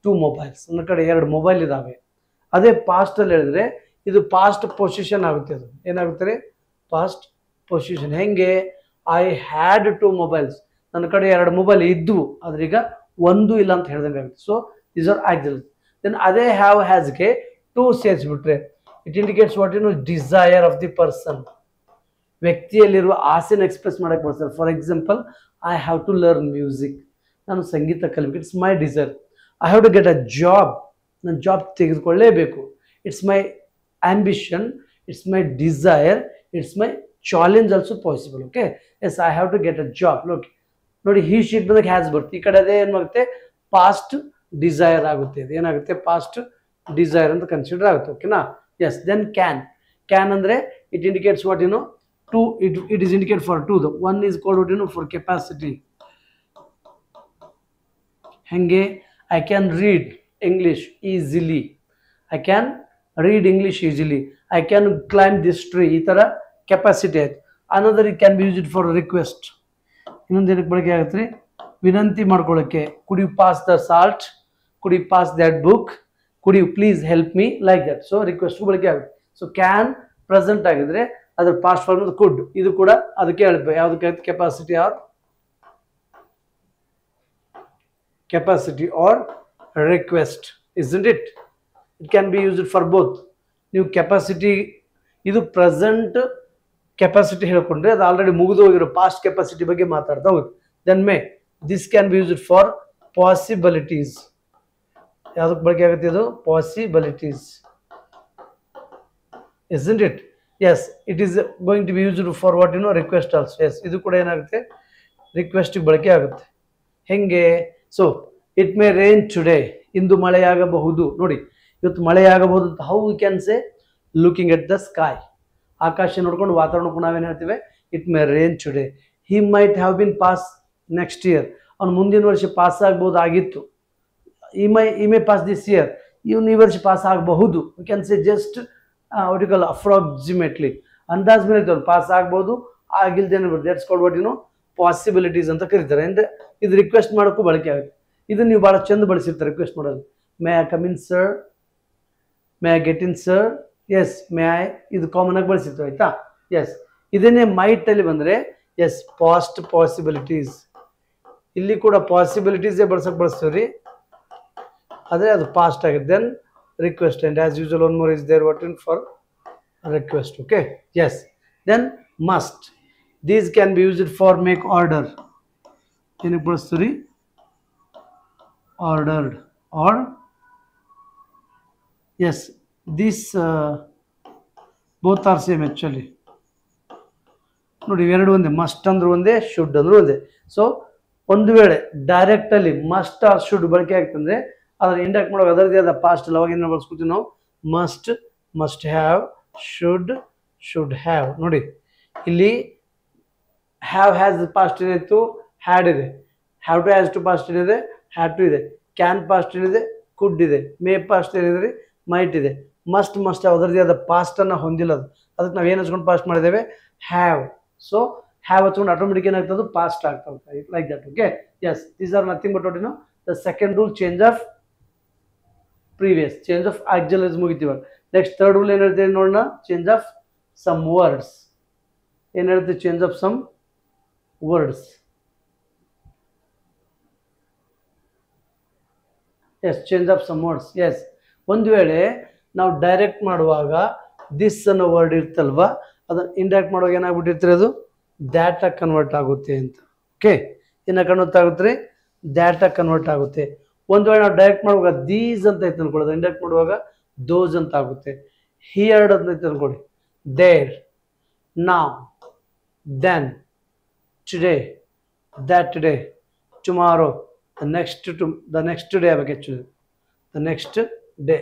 2 mobiles, ನನ್ನ ಕಡೆ 2 ಮೊಬೈಲ್ ಇದಾವೆ. ಅದೇ ಪಾಸ್ಟ್ ಅಲ್ಲಿ ಹೇಳಿದ್ರೆ ಇದು ಪಾಸ್ಟ್ ಪೊಸಿಷನ್ ಆಗುತ್ತೆ. ಅದು ಏನಾಗುತ್ತೆ? Past position. ಹೆಂಗೆ? ಐ ಹ್ಯಾಡ್ 2 ಮೊಬೈಲ್ಸ್, ನನ್ನ ಕಡೆ 2 ಮೊಬೈಲ್ ಇದ್ವು, ಆದ್ರೆ ಈಗ ಒಂದು ಇಲ್ಲ ಅಂತ ಹೇಳ್ದಂಗೆ ಆಗುತ್ತೆ. So these are auxiliaries. Then ಅದೇ ಹ್ಯಾವ್ ಹ್ಯಾಸ್ಗೆ 2 ಸೇರಿಸ್ಬಿಟ್ರೆ it indicates what you know, desire of the person. ವ್ಯಕ್ತಿಯಲ್ಲಿರುವ ಆಸೆನ ಎಕ್ಸ್ಪ್ರೆಸ್ ಮಾಡಕ್ಕೆ ಬರ್ತಾರೆ. For example, I have to learn music, ನಾನು ಸಂಗೀತ ಕಲಿಬೇಕು, it's my desire. I have to get a job, ನಾನು ಜಾಬ್ ತೆಗೆದುಕೊಳ್ಳೇಬೇಕು, it's my ambition, it's my desire, it's my challenge also possible. Okay, yes, I have to get a job. Okay ನೋಡಿ, ಹಿ ಶೀಟ್ ಬಂದಾಗ ಹ್ಯಾಸ್ ಬರುತ್ತೆ, ಈ ಕಡೆ ಅದೇ ಏನಾಗುತ್ತೆ? ಪಾಸ್ಟ್ ಡಿಸೈರ್ ಆಗುತ್ತೆ. ಇದು ಏನಾಗುತ್ತೆ? ಪಾಸ್ಟ್ ಡಿಸೈರ್ ಅಂತ ಕನ್ಸಿಡರ್ ಆಗುತ್ತೆ. ಓಕೆನಾ? ಎಸ್, ದೆನ್ ಕ್ಯಾನ್ ಅಂದರೆ it indicates what you know, two, it is indicate for two. The one is called what you know, for capacity. ಹೆಂಗೆ? I can read English easily. I can read English easily. I can climb this tree. ಈ ಥರ ಕೆಪಾಸಿಟಿ ಆಯ್ತು. Another it can be use it for request. ಇನ್ನೊಂದು ಏನಕ್ಕೆ ಬಳಕೆ ಆಗುತ್ತೆ ರೀ? ವಿನಂತಿ ಮಾಡ್ಕೊಳ್ಳೋಕ್ಕೆ. Could you pass the salt, could you pass that book, could you please help me, like that. So request ಬಳಕೆ ಆಗುತ್ತೆ. ಸೊ ಕ್ಯಾನ್ ಪ್ರೆಸೆಂಟ್ ಆಗಿದ್ರೆ ಅದ್ರ ಪಾಸ್ಟ್ ಫಾರ್ಮ್ ಕುಡ್, ಇದು ಕೂಡ ಅದಕ್ಕೆ ಹೇಳ್ಬೇಕು. ಯಾವುದಕ್ಕೆ? Capacity or capacity or request, isn't it? It can be used for both. ನೀವು ಕೆಪಾಸಿಟಿ ಇದು ಪ್ರೆಸೆಂಟ್ ಕೆಪಾಸಿಟಿ ಹೇಳ್ಕೊಂಡ್ರೆ ಅದು ಆಲ್ರೆಡಿ ಮುಗಿದು ಹೋಗಿರೋ ಪಾಸ್ಟ್ ಕೆಪಾಸಿಟಿ ಬಗ್ಗೆ ಮಾತಾಡ್ತಾ ಹೋಗಿ. Then may this can be used for possibilities. ಯಾವುದಕ್ಕೆ ಬಳಕೆ ಆಗುತ್ತೆ ಇದು? Possibilities. isn't it? Yes, it is going to be used for what request also. Yes, ಇದು ಕೂಡ ಏನಾಗುತ್ತೆ? ರಿಕ್ವೆಸ್ಟ್ ಬಳಕೆ ಆಗುತ್ತೆ. ಹೆಂಗೆ? So it may rain today. ಇಂದು ಮಳೆಯಾಗಬಹುದು. ನೋಡಿ, ಇವತ್ತು ಮಳೆಯಾಗಬಹುದು ಅಂತ how we can say? Looking at the sky. ಆಕಾಶ ನೋಡ್ಕೊಂಡು ವಾತಾವರಣಕ್ಕೂ ನಾವೇನು ಹೇಳ್ತೀವಿ? It may rain today. He might have been pass next year. ಅವ್ನು ಮುಂದಿನ ವರ್ಷ ಪಾಸ್ ಆಗ್ಬೋದಾಗಿತ್ತು. ಈ ಮೇ ಪಾಸ್ ದಿಸ್ ಇಯರ್. ಇವನು ಈ ವರ್ಷ ಪಾಸ್ ಆಗಬಹುದು. V can say just what you call approximately. ಅಂದಾಜ್ ಮೇಲೆ ಇರ್ತವ್ರು ಪಾಸ್ ಆಗ್ಬೋದು, ಆಗಿಲ್ದೇನೆ ಬರ್ಬೋದು. ದಟ್ಸ್ ಕಾಲ್ಡ್ ವಾಟ್ ಪಾಸಿಬಿಲಿಟೀಸ್ ಅಂತ ಕರೀತಾರೆ. ಅಂದರೆ ಇದು ರಿಕ್ವೆಸ್ಟ್ ಮಾಡೋಕ್ಕೂ ಬಳಕೆ ಆಗುತ್ತೆ. ಇದನ್ನು ನೀವು ಭಾಳ ಚಂದ ಬಳಸಿರ್ತಾರೆ ರಿಕ್ವೆಸ್ಟ್ ಮಾಡೋದು. May I come in sir, may I get in sir, yes may I, ಇದು ಕಾಮನ್ ಆಗಿ ಬಳಸಿರ್ತೀವಿ ಆಯ್ತಾ. ಎಸ್, ಇದನ್ನೇ ಮೈಟಲ್ಲಿ ಬಂದರೆ ಎಸ್ ಪಾಸ್ಟ್ ಪಾಸಿಬಿಲಿಟೀಸ್. ಇಲ್ಲಿ ಕೂಡ ಪಾಸಿಬಿಲಿಟೀಸೇ ಬಳಸ್ತೀವಿ ರೀ, ಆದರೆ ಅದು ಪಾಸ್ಟ್ ಆಗಿದೆ. Then request, and as usual one more is there what in for request. Okay, yes. Then must. These can be used for make order. In a ordered or yes, these both are same actually. ನೋಡಿ, ಎರಡು ಒಂದೇ. ಮಸ್ಟ್ ಅಂದ್ರೂ ಒಂದೇ, ಶುಡ್ ಅಂದ್ರೂ ಒಂದೇ. ಸೊ ಒಂದು ವೇಳೆ ಡೈರೆಕ್ಟ್ ಅಲ್ಲಿ ಮಸ್ಟ್ ಆರ್ ಶುಡ್ ಬಳಕೆ ಆಗ್ತಂದ್ರೆ ಅದ್ರ ಇಂಡಕ್ಟ್ ಮಾಡೋಕೆ ಅದರದೇ ಆದ ಪಾಸ್ಟ್ ಅಲ್ಲ. ಅವಾಗ ಏನು ಬಳಸ್ಕೊತೀವಿ ನಾವು? Must, must have, should have. ನೋಡಿ, ಇಲ್ಲಿ ಹ್ಯಾವ್ ಹ್ಯಾಸ್ ಪಾಸ್ಟ್ ಏನಾಯಿತು? ಹ್ಯಾಡ್ ಇದೆ. Have to has to past ಏನಿದೆ? ಹ್ಯಾಡ್ ಟು ಇದೆ. ಕ್ಯಾನ್ ಪಾಸ್ಟ್ ಏನಿದೆ? ಕುಡ್ ಇದೆ. ಮೇ ಪಾಸ್ಟ್ ಏನಿದೆ ರೀ? ಮೈಟ್ ಇದೆ. ಮಸ್ಟ್ ಅದರದೇ ಆದ ಪಾಸ್ಟನ್ನು ಹೊಂದಿಲ್ಲ. ಅದಕ್ಕೆ ನಾವು ಏನು ಹಚ್ಕೊಂಡು ಪಾಸ್ಟ್ ಮಾಡಿದ್ದೇವೆ? ಹ್ಯಾವ್. ಸೊ ಹ್ಯಾವ್ ಹಚ್ಕೊಂಡು ಆಟೋಮೆಟಿಕ್ ಏನಾಗ್ತದೆ? ಪಾಸ್ಟ್ ಆಗ್ತಾ ಹೋಗ್ತದೆ. Like that. Okay, yes, these are nothing but what the second rule, change of previous. Change of auxiliaries ಮುಗಿತೀವಿ. ನೆಕ್ಸ್ಟ್ ಥರ್ಡ್ ರೂಲ್ ಏನು ಹೇಳ್ತೀವಿ ನೋಡೋಣ? Change of some words. ಏನು ಹೇಳ್ತೀವಿ? Change of some words. Yes, change of some words. Yes, ಒಂದು ವೇಳೆ ನಾವು ಡೈರೆಕ್ಟ್ ಮಾಡುವಾಗ ದಿಸ್ ಅನ್ನೋ ವರ್ಡ್ ಇರ್ತಲ್ವಾ, ಅದನ್ನು ಇಂಡೈರೆಕ್ಟ್ ಮಾಡುವಾಗ ಏನಾಗ್ಬಿಟ್ಟಿರ್ತೀರಿ? ಅದು ದ್ಯಾಟ್ ಆಗಿ ಕನ್ವರ್ಟ್ ಆಗುತ್ತೆ ಅಂತ. ಓಕೆ, ಏನ ಕನ್ವರ್ಟ್ ಆಗುತ್ತೆ ರೀ? ದ್ಯಾಟ್ ಆಗಿ ಕನ್ವರ್ಟ್ ಆಗುತ್ತೆ. ಒಂದು ವೇಳೆ ನಾವು ಡೈರೆಕ್ಟ್ ಮಾಡುವಾಗ ದೀಸ್ ಅಂತ ಐತೆ ಅನ್ಕೊಳ್ಳೋದು, ಇಂಡೈರೆಕ್ಟ್ ಮಾಡುವಾಗ ದೋಸ್ ಅಂತ ಆಗುತ್ತೆ. ಹಿಯರ್ಡ್ ಅಂತ ಐತೆ ಅನ್ಕೊಳ್ಳಿ, there, now, then, today, that day, tomorrow, the next day ಆಗಬೇಕು. Actually the next day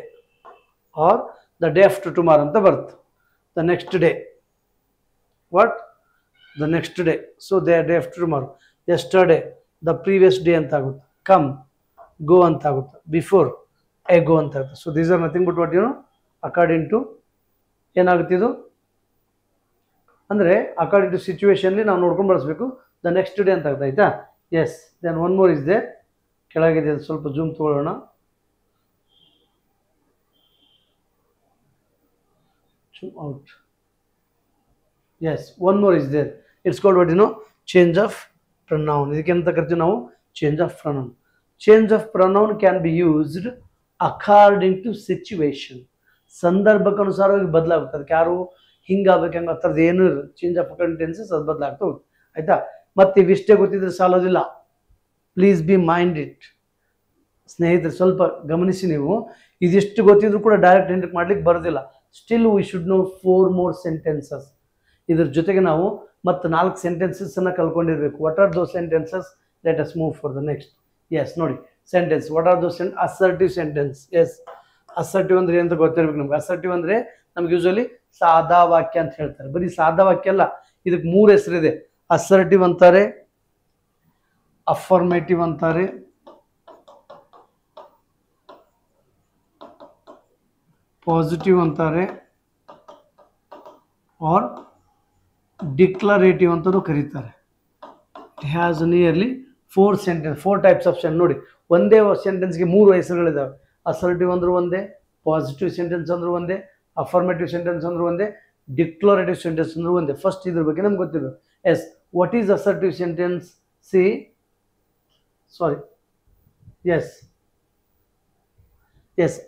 or the day after tomorrow ಅಂತ ಬರುತ್ತೆ. The next day, what? The next day. So day after tomorrow. Yesterday, the previous day ಅಂತ ಆಗುತ್ತೆ. ಕಮ್, ಗೋ ಅಂತ ಆಗುತ್ತೆ. ಬಿಫೋರ್, ಗೋ ಅಂತ ಆಗುತ್ತೆ. So these are nothing but what according to ಏನಾಗುತ್ತೆ ಇದು ಅಂದರೆ ಅಕಾರ್ಡಿಂಗ್ ಟು ಸಿಚುವೇಶನ್ಲಿ ನಾವು ನೋಡ್ಕೊಂಡು ಬಳಸಬೇಕು. ದ ನೆಕ್ಸ್ಟ್ ಡೇ ಅಂತ ಆಗುತ್ತೆ. ಆಯ್ತಾ? Yes, then one more is there. ಕೆಳಗಿದೆ, ಸ್ವಲ್ಪ ಜೂಮ್ ತಗೊಳ್ಳೋಣ. Zoom out. Yes, one more is there. It's called what change of pronoun. ಇದಕ್ಕೆ ಅಂತ ಕರಿತೀವಿ ನಾವು change of pronoun. Change of pronoun can be used according to situation. ಸಂದರ್ಭಕ್ಕೆ ಅನುಸಾರವಾಗಿ ಬದಲಾಗುತ್ತೆ. ಅದಕ್ಕೆ ಯಾರು ಹಿಂಗಾಗಬೇಕು ಹಂಗೆ ಆ ಥರದ್ದು ಏನೂ ಇರೋದು. ಚೇಂಜ್ ಆಫ್ ಟೆನ್ಸಸ್ ಅದು ಬದಲಾಗ್ತಾ ಹೋಗುತ್ತೆ. ಆಯಿತಾ? ಮತ್ತು ಇವಿಷ್ಟೇ ಗೊತ್ತಿದ್ರೆ ಸಾಲೋದಿಲ್ಲ. Please be mind it. ಸ್ನೇಹಿತರೆ, ಸ್ವಲ್ಪ ಗಮನಿಸಿ ನೀವು. ಇದಿಷ್ಟು ಗೊತ್ತಿದ್ರು ಕೂಡ ಡೈರೆಕ್ಟ್ ಇಂಡಕ್ಟ್ ಮಾಡ್ಲಿಕ್ಕೆ ಬರೋದಿಲ್ಲ. Still we should know 4 more sentences. ಇದ್ರ ಜೊತೆಗೆ ನಾವು ಮತ್ತು 4 ಸೆಂಟೆನ್ಸಸ್ಸನ್ನು ಕಲ್ಕೊಂಡಿರಬೇಕು. What are those sentences? Let us move for the next. Yes, ನೋಡಿ, sentence. What are those? Assertive sentence. Yes, assertive ಅಂದರೆ ಏನಂತ ಗೊತ್ತಿರ್ಬೇಕು ನಮ್ಗೆ. ಅಸರ್ಟಿವ್ ಅಂದರೆ ನಮ್ಗೆ ಯೂಶಲಿ ಸಾದಾ ವಾಕ್ಯ ಅಂತ ಹೇಳ್ತಾರೆ. ಬರೀ ಸಾದಾ ವಾಕ್ಯ ಅಲ್ಲ, ಇದಕ್ಕೆ 3 ಹೆಸರಿದೆ. ಅಸರ್ಟಿವ್ ಅಂತಾರೆ, ಅಫರ್ಮೇಟಿವ್ ಅಂತಾರೆ, ಪಾಸಿಟಿವ್ ಅಂತಾರೆ, ಆರ್ ಡಿಕ್ಲರೇಟಿವ್ ಅಂತಲೂ ಕರೀತಾರೆ. It has nearly 4 sentence, 4 types of sentence. ನೋಡಿ, ಒಂದೇ ಸೆಂಟೆನ್ಸ್ಗೆ 3 ಹೆಸರುಗಳಿದ್ದಾವೆ. ಅಸರ್ಟಿವ್ ಅಂದ್ರೂ ಒಂದೇ, ಪಾಸಿಟಿವ್ ಸೆಂಟೆನ್ಸ್ ಅಂದ್ರೂ ಒಂದೇ, ಅಫರ್ಮೇಟಿವ್ ಸೆಂಟೆನ್ಸ್ ಅಂದ್ರೂ ಒಂದೇ, ಡಿಕ್ಲರೇಟಿವ್ ಸೆಂಟೆನ್ಸ್ ಅಂದ್ರೂ ಒಂದೇ. ಫಸ್ಟ್ ಇದ್ರ ಬಗ್ಗೆ ನಮ್ಗೆ ಗೊತ್ತಿರಬೇಕು. Yes, what is assertive sentence? See, sorry, yes,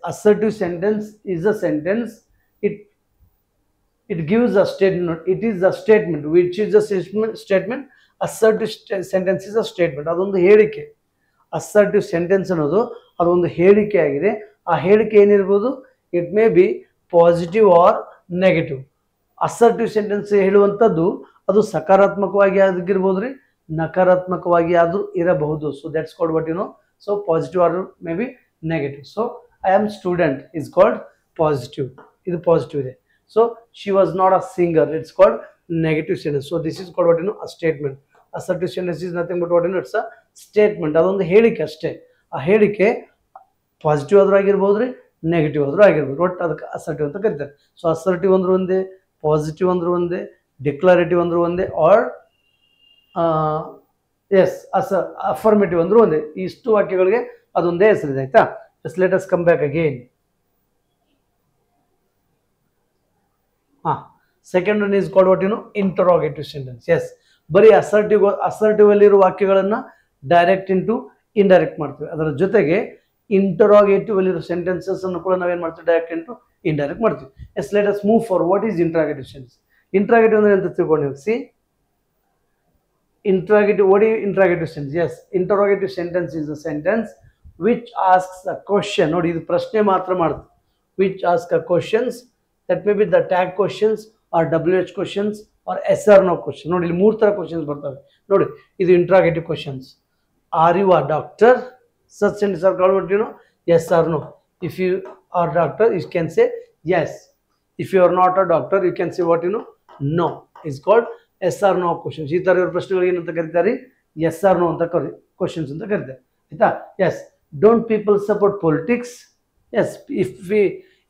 assertive sentence is a sentence, It gives a statement. It is a statement. Which is a statement? Assertive sentence is a statement. ಅದೊಂದು ಹೇಳಿಕೆ. ಅಸರ್ಟಿವ್ ಸೆಂಟೆನ್ಸ್ ಅನ್ನೋದು ಅದೊಂದು ಹೇಳಿಕೆ ಆಗಿದೆ. ಆ ಹೇಳಿಕೆ ಏನಿರ್ಬೋದು? It may be positive or negative. Assertive sentence ಹೇಳುವಂಥದ್ದು ಅದು ಸಕಾರಾತ್ಮಕವಾಗಿ ಆಗಿರ್ಬೋದು ರೀ, ನಕಾರಾತ್ಮಕವಾಗಿ ಆದರೂ ಇರಬಹುದು. So that's called what you know. So positive or may be negative. So I am student is called positive. ಇದು ಪಾಸಿಟಿವ್ ಇದೆ. So she was not a singer, it's called negative sentence. So this is called what you know a statement. Assertive sentence is nothing but what you know it's a statement. ಅದೊಂದು ಹೇಳಿಕೆ ಅಷ್ಟೇ. ಆ ಹೇಳಿಕೆ ಪಾಸಿಟಿವ್ ಆದರೂ ಆಗಿರ್ಬೋದು ರೀ, ನೆಗೆಟಿವ್ ಆದರೂ ಆಗಿರ್ಬೋದು. ಒಟ್ಟು ಅದಕ್ಕೆ ಅಸರ್ಟಿವ್ ಅಂತ ಕರೀತಾರೆ. ಸೊ ಅಸರ್ಟಿವ್ ಅಂದ್ರೂ ಒಂದೇ, ಪಾಸಿಟಿವ್ ಅಂದ್ರೂ ಒಂದೇ, ಡಿಕ್ಲರೇಟಿವ್ ಅಂದ್ರೂ ಒಂದೇ, ಆರ್ ಎಸ್ ಅಫರ್ಮೇಟಿವ್ ಅಂದ್ರೂ ಒಂದೇ. ಇಷ್ಟು ವಾಕ್ಯಗಳಿಗೆ ಅದೊಂದೇ ಹೆಸರಿದೆ. ಆಯ್ತಾ? Just let us come back again. Second one is called what you know interrogative sentence. Yes, ಬರೀ ಅಸರ್ಟಿವ್ ಅಲ್ಲಿರೋ ವಾಕ್ಯಗಳನ್ನು ಡೈರೆಕ್ಟ್ ಇಂಟು ಇಂಡೈರೆಕ್ಟ್ ಮಾಡ್ತೀವಿ. ಅದರ ಜೊತೆಗೆ ಇಂಟರೋಗೇಟಿವ್ ಅಲ್ಲಿರೋ ಸೆಂಟೆನ್ಸಸ್ ಅನ್ನು ಕೂಡ ನಾವೇನು ಮಾಡ್ತೀವಿ? ಡೈರೆಕ್ಟ್ ಇಂಟು ಇಂಡೈರೆಕ್ಟ್ ಮಾಡ್ತೀವಿ. Yes, let us move for. What is interrogative sentence? Interrogative ಅಂದ್ರೆ ಅಂತ ತಿಳ್ಕೊಂಡು ನೀವು. See, interrogative. What is interrogative sentence? Yes, interrogative sentence is a sentence which asks a question. ನೋಡಿ, ಇದು ಪ್ರಶ್ನೆ ಮಾತ್ರ ಮಾಡುತ್ತೆ. Which asks a questions, that may be the tag questions or WH questions or yes or no question. ನೋಡಿ, ಇಲ್ಲಿ ಮೂರು ತರ ಕ್ವಶನ್ಸ್ ಬರ್ತವೆ. ನೋಡಿ, ಇದು interrogative questions. Are you a doctor? Such sentences are called what you know? Yes or no. If you are a doctor, you can say yes. If you are not a doctor, you can say what you know? No. It's called yes or no questions. ಈ ಥರ ಇರೋ ಪ್ರಶ್ನೆಗಳಿಗೆ ಏನಂತ ಕರೀತಾರೆ? ಎಸ್ ಆರ್ ನೋ ಅಂತ ಕ್ವಶನ್ಸ್ ಅಂತ ಕರೀತಾರೆ. ಆಯ್ತಾ? Yes, don't people support politics? Yes,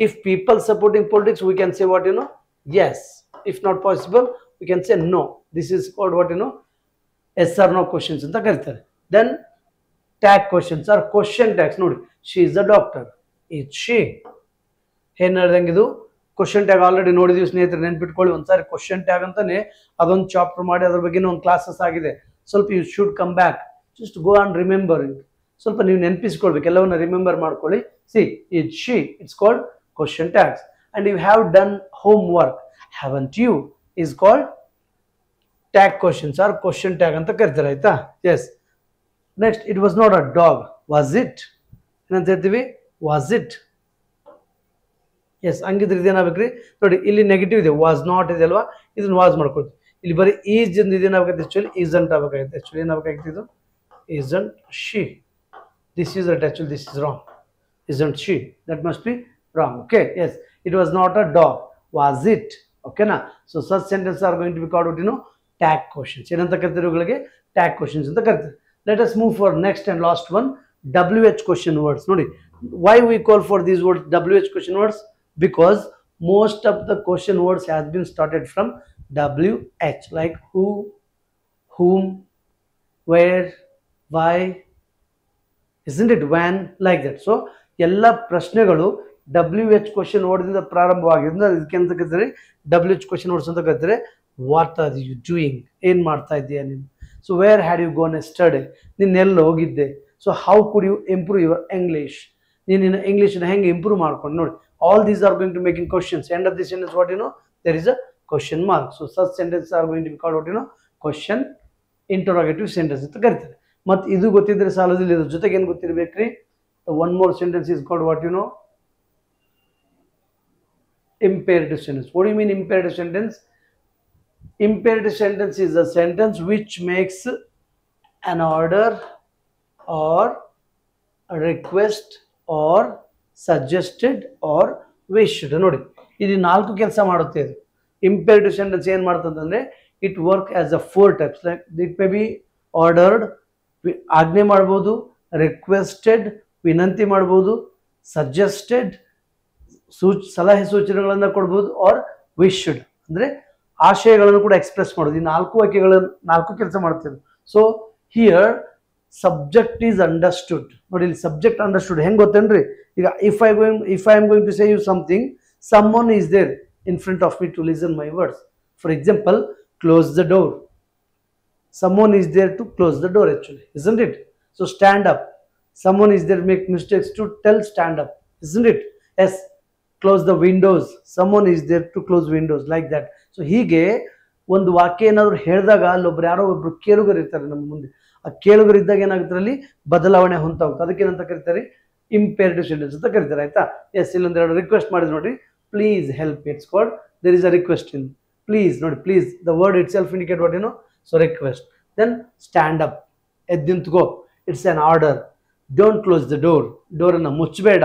if people supporting politics we can say what you know? Yes. If not possible we can say no. This is called what you know? Yes or no questions ಅಂತ ಕರೀತಾರೆ. Then tag questions or question tags. ನೋಡಿ, she is a doctor, is she. ಏನು ಹೇಳ್ದಂಗೆ ಇದು ಕ್ವಶನ್ ಟ್ಯಾಗ್ ಆಲ್ರೆಡಿ ನೋಡಿದೀವಿ ಸ್ನೇಹಿತರೆ, ನೆನ್ಪಿಟ್ಕೊಳ್ಳಿ. ಒಂದ್ಸಾರಿ ಕ್ವಶನ್ ಟ್ಯಾಗ್ ಅಂತಾನೆ ಅದೊಂದು ಚಾಪ್ಟರ್ ಮಾಡಿ ಅದ್ರ ಬಗ್ಗೆ ಒಂದು ಕ್ಲಾಸಸ್ ಆಗಿದೆ. ಸ್ವಲ್ಪ you should come back, just go on remember it. ಸ್ವಲ್ಪ ನೀವು ನೆನಪಿಸ್ಕೊಳ್ಬೇಕು, ಎಲ್ಲವನ್ನ ರಿಮೆಂಬರ್ ಮಾಡ್ಕೊಳ್ಳಿ. See, it she, it's called question tags. And you have done home work, haven't you, is called tag questions or question tag ಅಂತ ಕರಿತಾರೆ. ಆಯ್ತಾ? Yes. Next, it was not a dog, was it? ಏನಂತ ಹೇಳ್ತೀವಿ? Was it. ಎಸ್, ಹಂಗಿದ್ರೆ ಇದೇನಾಗಬೇಕ್ರಿ? ನೋಡಿ, ಇಲ್ಲಿ ನೆಗೆಟಿವ್ ಇದೆ, ವಾಸ್ ನಾಟ್ ಇದೆ ಅಲ್ವಾ? ಇದನ್ನ ವಾಸ್ ಮಾಡ್ಕೊಳ್ತೀವಿ. ಇಲ್ಲಿ ಬರೀ ಈಸ್ ಎಂದು ಇದೇನಾಗತ್ತೆ? ಆಕ್ಚುಲಿ ಈಸಂಟ್ ಆಗಬೇಕಾಗುತ್ತೆ. ಆಕ್ಚುಲಿ ಏನಾಗಬೇಕಾಗಿತ್ತು? ಇದು isn't she. This is at actually this is wrong. Isn't she, that must be wrong. Okay. Yes, it was not a dog, was it? ಓಕೆನಾ? So such sentence are going to be called you know tag questions. ಏನಂತ ಕರಿತಾರೆ ಇವುಗಳಿಗೆ? ಟ್ಯಾಗ್ ಕ್ವಶನ್ಸ್ ಅಂತ ಕರಿತಾರೆ. Let us move for next and last one, WH question words. ನೋಡಿ, why we call for these words WH question words? Because most of the question words has been started from WH, like who, whom, where, why, isn't it? When, like that. So ಎಲ್ಲ ಪ್ರಶ್ನೆಗಳು WH ಕ್ವಶನ್ ವರ್ಡ್ದಿಂದ ಪ್ರಾರಂಭವಾಗಿದ್ದರಿಂದ ಇದಕ್ಕೆ ಅಂತ ಕರೀತಾರೆ WH ಕ್ವಶನ್ ವರ್ಡ್ಸ್ ಅಂತ ಕರೀತಾರೆ. What are you doing? ಏನು ಮಾಡ್ತಾ ಇದ್ದೀಯಾ ನೀನು? So where had you gone yesterday? ನೀನು ಎಲ್ಲಿ ಹೋಗಿದ್ದೆ? So how could you improve your English? ನೀನು ಇಂಗ್ಲೀಷನ್ನ ಹೆಂಗೆ ಇಂಪ್ರೂವ್ ಮಾಡ್ಕೊಂಡು? ನೋಡಿ, all these are going to making questions. End of the sentence, what you know? There is a question mark. So such sentences are going to be called what you know? Question interrogative sentence ಅಂತ ಕರೀತಾರೆ. ಮತ್ತು ಇದು ಗೊತ್ತಿದ್ರೆ ಸಾಲದಿಲ್ಲ, ಇದ್ರ ಜೊತೆಗೆ ಏನು ಗೊತ್ತಿರಬೇಕ್ರಿ? One more sentence is called what you know? Imperative sentence. What do you mean imperative sentence? Imperative sentence is a sentence which makes an order or a request or suggested or wished. ನೋಡಿ, ಇದು 4 ಕೆಲಸ ಮಾಡುತ್ತೆ. ಇದು ಇಂಪೇರೇಟಿವ್ ಸೆಂಟೆನ್ಸ್ ಏನು ಮಾಡ್ತಂತಂದ್ರೆ it work as a 4 types. Like it may be ordered, ಆಜ್ಞೆ ಮಾಡ್ಬೋದು, ರಿಕ್ವೆಸ್ಟೆಡ್, ವಿನಂತಿ ಮಾಡ್ಬೋದು, ಸಜೆಸ್ಟೆಡ್, ಸಲಹೆ ಸೂಚನೆಗಳನ್ನು ಕೊಡ್ಬೋದು, ಆರ್ ವಿಶ್ಡ್ ಅಂದರೆ ಆಶಯಗಳನ್ನು ಕೂಡ ಎಕ್ಸ್ಪ್ರೆಸ್ ಮಾಡೋದು. ಈ 4 ವಾಕ್ಯಗಳನ್ನು 4 ಕೆಲಸ ಮಾಡ್ತೇವೆ. So here subject is understood. ನೋಡಿ, ಇಲ್ಲಿ ಸಬ್ಜೆಕ್ಟ್ ಅಂಡರ್ಸ್ಟುಡ್ ಹೆಂಗೆ ಗೊತ್ತೇನ್ರಿ? ಈಗ if I am going to say you something, someone is there in front of me to listen my words. For example, close the door. Someone is there to close the door actually, isn't it? So stand up. Someone is there make mistakes to tell stand up, isn't it? Yes. Close the windows, someone is there to close windows, like that. So ಹೀಗೆ ಒಂದು ವಾಕ್ಯ ಏನಾದ್ರು ಹೇಳಿದಾಗ ಅಲ್ಲೊಬ್ರು ಯಾರೋ ಒಬ್ರು ಕೇಳುಗರು ಇರ್ತಾರೆ ನಮ್ಮ ಮುಂದೆ. ಆ ಕೇಳುಗರು ಇದ್ದಾಗ ಏನಾಗುತ್ತೆ, ಅಲ್ಲಿ ಬದಲಾವಣೆ ಹೊಂತ ಹೋಗುತ್ತೆ. ಅದಕ್ಕೇನಂತ ಕರೀತಾರೆ, ಇಂಪೇರೇಟಿವ್ ಸೆಂಟೆನ್ಸ್ ಅಂತ ಕರೀತಾರೆ. ಆಯ್ತಾ? ಎಸ್, ಇಲ್ಲೊಂದೆರಡು ರಿಕ್ವೆಸ್ಟ್ ಮಾಡಿದ್ರು ನೋಡಿ, please help, it's called there is a request in please. ನೋಡಿ, please the word itself indicate what so request. Then stand up, ಎದ್ದು ನಿಂತ್ಕೋ, it's an order. Don't close the door, ಡೋರನ್ನು ಮುಚ್ಚಬೇಡ,